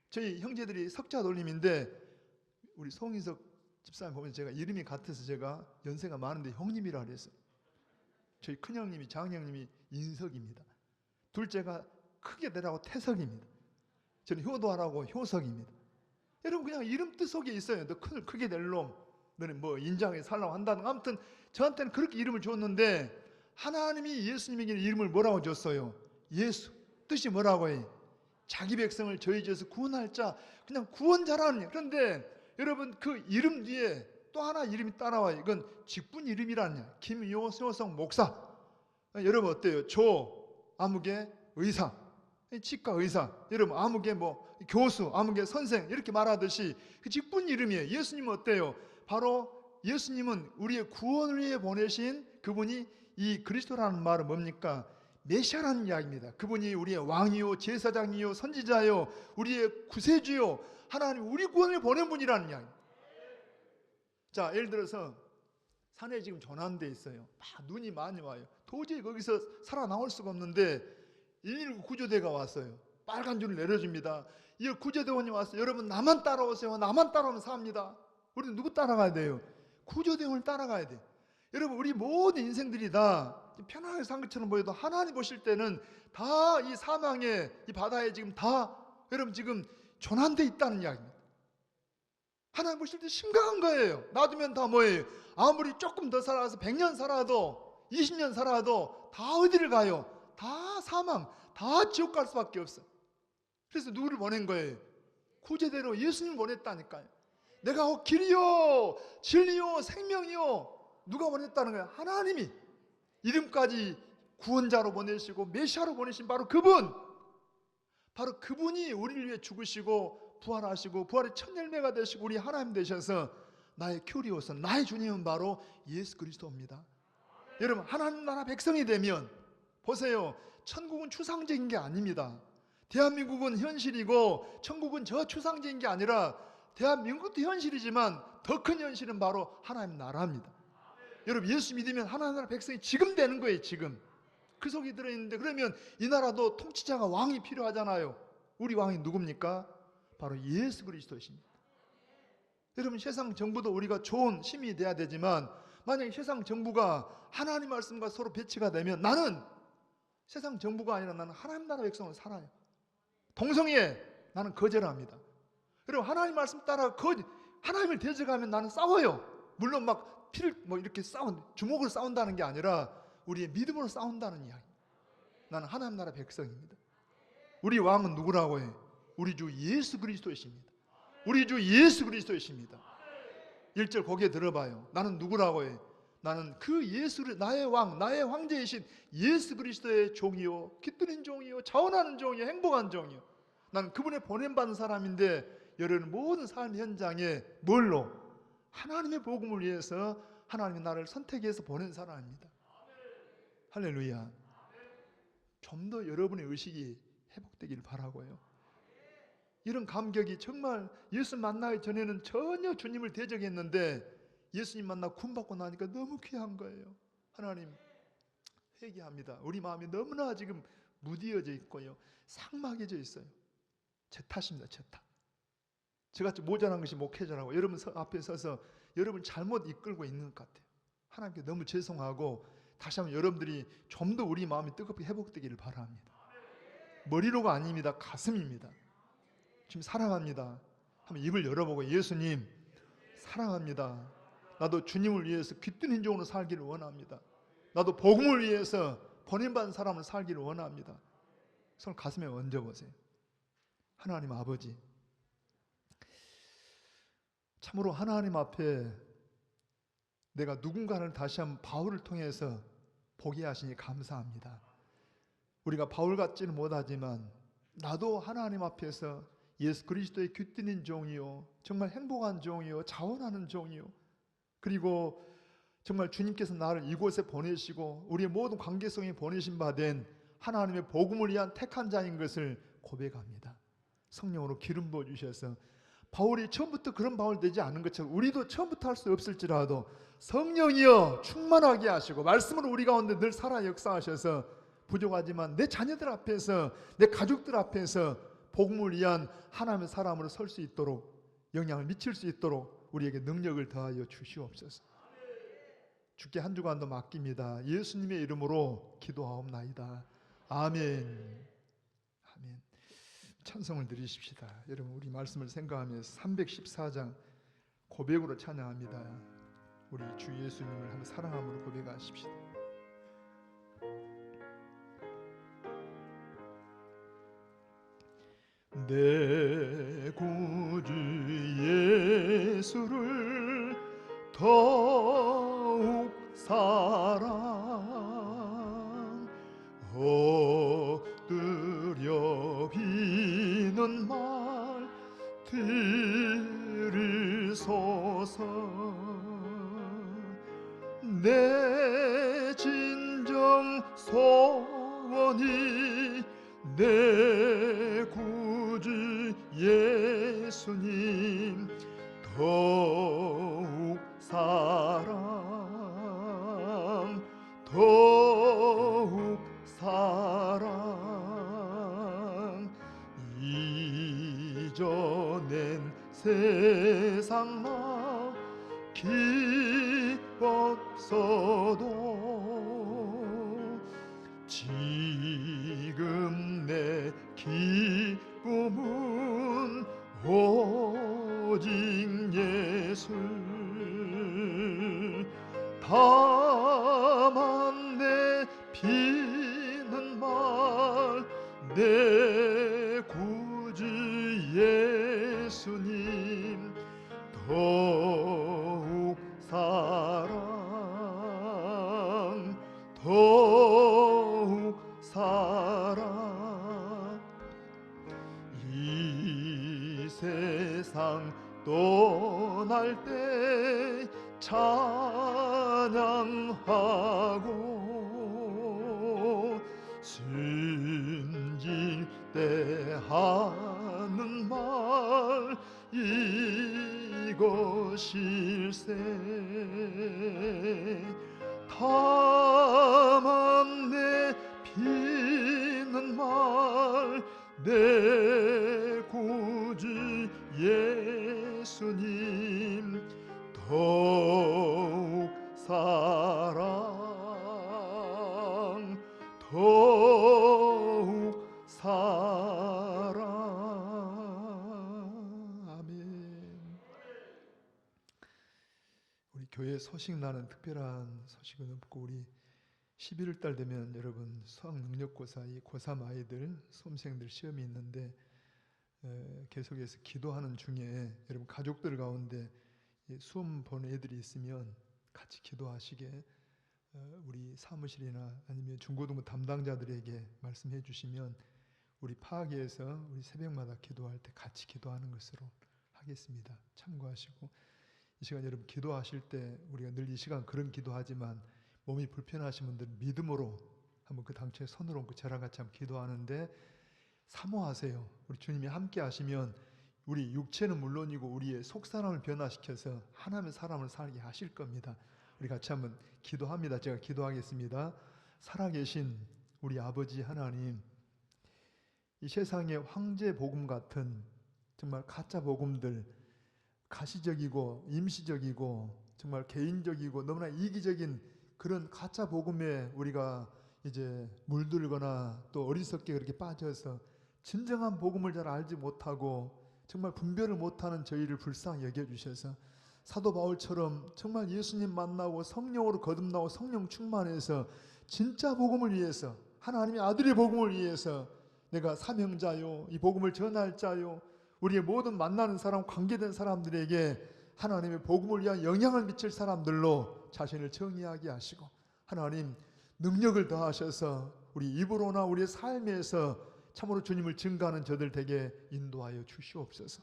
저희 형제들이 석자 돌림인데 우리 송인석 집사님 보면 제가 이름이 같아서 제가 연세가 많은데 형님이라 그랬어요. 저희 큰형님이 장형님이 인석입니다. 둘째가 크게 되라고 태석입니다. 저는 효도하라고 효석입니다. 여러분 그냥 이름 뜻 속에 있어요. 너 크게 될 놈, 너는 뭐 인장에 살라고 한다는. 아무튼 저한테는 그렇게 이름을 줬는데 하나님이 예수님에게 이름을 뭐라고 줬어요? 예수. 뜻이 뭐라고 해? 자기 백성을 저희 죄에서 구원할 자, 그냥 구원자라는. 그런데 여러분 그 이름 뒤에 또 하나 이름이 따라와요. 이건 직분 이름이라는. 김효성 목사. 여러분 어때요? 조 아무개 의사. 치과 의사, 여러분 아무개 뭐 교수, 아무개 선생 이렇게 말하듯이 그 직분 이름이에요. 예수님은 어때요? 바로 예수님은 우리의 구원을 위해 보내신 그분이 이 그리스도라는 말은 뭡니까? 메시아라는 이야기입니다. 그분이 우리의 왕이요, 제사장이요, 선지자요, 우리의 구세주요, 하나님 우리 구원을 보낸 분이라는 이야기. 자, 예를 들어서 산에 지금 전환돼 있어요. 막 눈이 많이 와요. 도저히 거기서 살아나올 수가 없는데 119 구조대가 왔어요. 빨간 줄을 내려줍니다. 이 구조대원이 왔어요. 여러분 나만 따라오세요. 나만 따라오면 삽니다. 우리는 누구 따라가야 돼요? 구조대원을 따라가야 돼요. 여러분 우리 모든 인생들이 다 편하게 산 것처럼 보여도 하나님 보실 때는 다 이 사망에 이 바다에 지금 다 여러분 지금 전환돼 있다는 이야기입니다. 하나님 보실 때 심각한 거예요. 놔두면 다 뭐예요? 아무리 조금 더 살아서 100년 살아도 20년 살아도 다 어디를 가요? 다 사망, 다 지옥 갈 수밖에 없어요. 그래서 누구를 보낸 거예요? 구제대로 예수님 보냈다니까요. 내가 길이요 진리요 생명이요. 누가 보냈다는 거예요? 하나님이. 이름까지 구원자로 보내시고 메시아로 보내신 바로 그분, 바로 그분이 우리를 위해 죽으시고 부활하시고 부활의 첫 열매가 되시고 우리 하나님 되셔서 나의 큐리오스, 나의 주님은 바로 예수 그리스도입니다. 여러분 하나님 나라 백성이 되면 보세요, 천국은 추상적인 게 아닙니다. 대한민국은 현실이고 천국은 저 추상적인 게 아니라 대한민국도 현실이지만 더 큰 현실은 바로 하나님 나라입니다. 여러분 예수 믿으면 하나님 나라 백성이 지금 되는 거예요. 지금 그 속에 들어있는데, 그러면 이 나라도 통치자가 왕이 필요하잖아요. 우리 왕이 누굽니까? 바로 예수 그리스도이십니다. 여러분 세상 정부도 우리가 좋은 시민이 돼야 되지만 만약에 세상 정부가 하나님 말씀과 서로 배치가 되면 나는 세상 정부가 아니라 나는 하나님 나라 백성으로 살아요. 동성애 나는 거절합니다. 여러분 하나님 말씀 따라 하나님을 대적하면 나는 싸워요. 물론 막 피를 뭐 이렇게 주먹으로 싸운다는 게 아니라 우리의 믿음으로 싸운다는 이야기. 나는 하나님 나라 백성입니다. 우리 왕은 누구라고 해? 우리 주 예수 그리스도이십니다. 우리 주 예수 그리스도이십니다. 1절 거기에 들어봐요. 나는 누구라고 해? 나는 그 예수를 나의 왕, 나의 황제이신 예수 그리스도의 종이요, 깃드린 종이요, 자원하는 종이요, 행복한 종이요. 나는 그분의 보냄받은 사람인데 여러분 모든 삶 현장에 뭘로? 하나님의 복음을 위해서 하나님이 나를 선택해서 보낸 사람입니다. 할렐루야. 좀 더 여러분의 의식이 회복되길 바라고요. 이런 감격이 정말 예수 만나기 전에는 전혀 주님을 대적했는데 예수님 만나 구원받고 나니까 너무 귀한 거예요. 하나님 회개합니다. 우리 마음이 너무나 지금 무디어져 있고요, 삭막해져 있어요. 제 탓입니다. 제 탓. 저같이 모자란 것이 목회자라고 여러분 앞에 서서 여러분 잘못 이끌고 있는 것 같아요. 하나님께 너무 죄송하고 다시 한번 여러분들이 좀 더 우리 마음이 뜨겁게 회복되기를 바랍니다. 머리로가 아닙니다. 가슴입니다. 지금 사랑합니다. 한번 입을 열어보고 예수님 사랑합니다. 나도 주님을 위해서 깃든 종으로 살기를 원합니다. 나도 복음을 위해서 보냄받은 사람을 살기를 원합니다. 손을 가슴에 얹어보세요. 하나님 아버지, 참으로 하나님 앞에 내가 누군가를 다시 한번 바울을 통해서 보게 하시니 감사합니다. 우리가 바울 같지는 못하지만 나도 하나님 앞에서 예수 그리스도의 깃든 종이요, 정말 행복한 종이요, 자원하는 종이요, 그리고 정말 주님께서 나를 이곳에 보내시고 우리의 모든 관계성에 보내신 바 된 하나님의 복음을 위한 택한 자인 것을 고백합니다. 성령으로 기름 부어 주셔서 바울이 처음부터 그런 바울 되지 않은 것처럼 우리도 처음부터 할 수 없을지라도 성령이여 충만하게 하시고 말씀으로 우리 가운데 늘 살아 역사하셔서 부족하지만 내 자녀들 앞에서 내 가족들 앞에서 복음을 위한 하나님의 사람으로 설 수 있도록 영향을 미칠 수 있도록 우리에게 능력을 더하여 주시옵소서. 주께 한 주간도 맡깁니다. 예수님의 이름으로 기도하옵나이다. 아멘. 아멘. 찬송을 드리십시다. 여러분 우리 말씀을 생각하면서 314장 고백으로 찬양합니다. 우리 주 예수님을 한번 사랑함으로 고백하십시다. 내 구주 예수를 더욱 사랑 엎드려 비는 말 들으소서. 내 진정 소원이 내 구주 예수님 더욱 사랑, 더욱 사랑. 이전엔 세상 나 기뻤어도 지금 내 기쁨은 오직 예수. 다만 내 비는 말 내 구주 예수님 더욱 사랑, 더욱 사랑. 이 세상 떠날 때 찬양하고 숨질 때 하는 말 이것일세. 다만 내 비는 말 내 구주 예수님 더욱 사랑, 더욱 사랑. 아멘. 우리 교회 소식 나는 특별한 소식은 없고, 우리 11월 달 되면 여러분 수학능력고사, 이 고3 아이들 수험생들 시험이 있는데 계속해서 기도하는 중에 여러분 가족들 가운데 수험 보는 애들이 있으면 같이 기도하시게 우리 사무실이나 아니면 중고등부 담당자들에게 말씀해 주시면 우리 파악회에서 우리 새벽마다 기도할 때 같이 기도하는 것으로 하겠습니다. 참고하시고, 이 시간 여러분 기도하실 때 우리가 늘 이 시간 그런 기도하지만 몸이 불편하신 분들은 믿음으로 한번 그 당초에 손을 얹고 저랑 같이 한번 기도하는데 사모하세요. 우리 주님이 함께 하시면 우리 육체는 물론이고 우리의 속사람을 변화시켜서 하나님의 사람을 살게 하실 겁니다. 우리 같이 한번 기도합니다. 제가 기도하겠습니다. 살아계신 우리 아버지 하나님, 이 세상의 황제 복음 같은 정말 가짜 복음들, 가시적이고 임시적이고 정말 개인적이고 너무나 이기적인 그런 가짜 복음에 우리가 이제 물들거나 또 어리석게 그렇게 빠져서 진정한 복음을 잘 알지 못하고 정말 분별을 못하는 저희를 불쌍히 여겨주셔서 사도 바울처럼 정말 예수님 만나고 성령으로 거듭나고 성령 충만해서 진짜 복음을 위해서, 하나님의 아들의 복음을 위해서 내가 사명자요, 이 복음을 전할 자요, 우리의 모든 만나는 사람, 관계된 사람들에게 하나님의 복음을 위한 영향을 미칠 사람들로 자신을 정의하게 하시고, 하나님 능력을 더하셔서 우리 입으로나 우리의 삶에서 참으로 주님을 증거하는 저들 되게 인도하여 주시옵소서.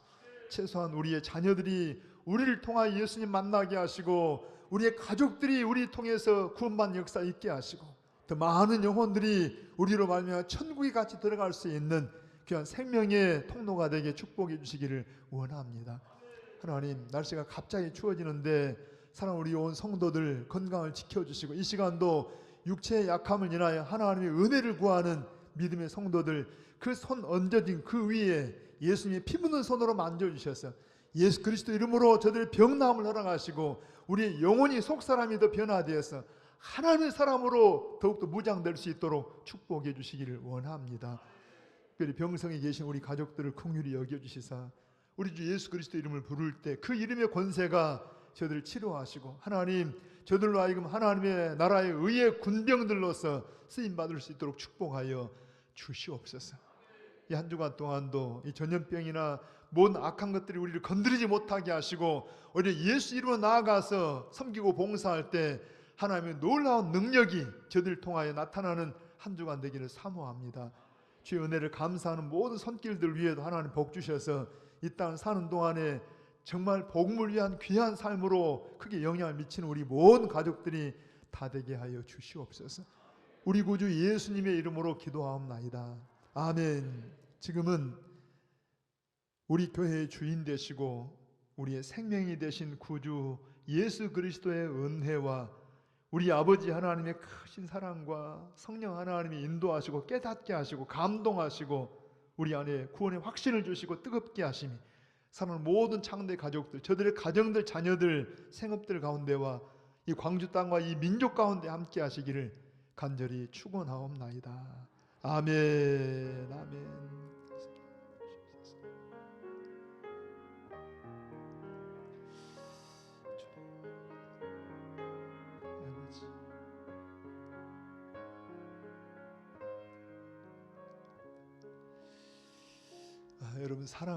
최소한 우리의 자녀들이 우리를 통하여 예수님 만나게 하시고, 우리의 가족들이 우리 통해서 구원받는 역사 있게 하시고, 더 많은 영혼들이 우리로 말미암아 천국에 같이 들어갈 수 있는 귀한 생명의 통로가 되게 축복해 주시기를 원합니다. 하나님, 날씨가 갑자기 추워지는데 사랑 우리 온 성도들 건강을 지켜주시고, 이 시간도 육체의 약함을 인하여 하나님의 은혜를 구하는 믿음의 성도들, 그 손 얹어진 그 위에 예수님의 피 묻는 손으로 만져주셔서 예수 그리스도 이름으로 저들의 병나음을 허락하시고, 우리의 영혼이 속사람이 더 변화되어서 하나님의 사람으로 더욱더 무장될 수 있도록 축복해 주시기를 원합니다. 특별히 병성에 계신 우리 가족들을 긍휼히 여겨주시사 우리 주 예수 그리스도 이름을 부를 때 그 이름의 권세가 저들을 치료하시고, 하나님 저들로 하여금 하나님의 나라의 의의 군병들로서 쓰임받을 수 있도록 축복하여 주시옵소서. 이 한 주간 동안도 이 전염병이나 모든 악한 것들이 우리를 건드리지 못하게 하시고, 오히려 예수 이름으로 나아가서 섬기고 봉사할 때 하나님의 놀라운 능력이 저들을 통하여 나타나는 한 주간 되기를 사모합니다. 주의 은혜를 감사하는 모든 손길들 위에도 하나님 복 주셔서 이 땅 사는 동안에 정말 복음을 위한 귀한 삶으로 크게 영향을 미치는 우리 모든 가족들이 다 되게 하여 주시옵소서. 우리 구주 예수님의 이름으로 기도하옵나이다. 아멘. 지금은 우리 교회의 주인 되시고 우리의 생명이 되신 구주 예수 그리스도의 은혜와 우리 아버지 하나님의 크신 사랑과 성령 하나님이 인도하시고 깨닫게 하시고 감동하시고 우리 안에 구원의 확신을 주시고 뜨겁게 하심이 사랑하는 모든 창대 가족들, 저들의 가정들, 자녀들, 생업들 가운데와 이 광주 땅과 이 민족 가운데 함께 하시기를 간절히 축원하옵나이다. 아멘. 아멘. 여러분 사랑합니다.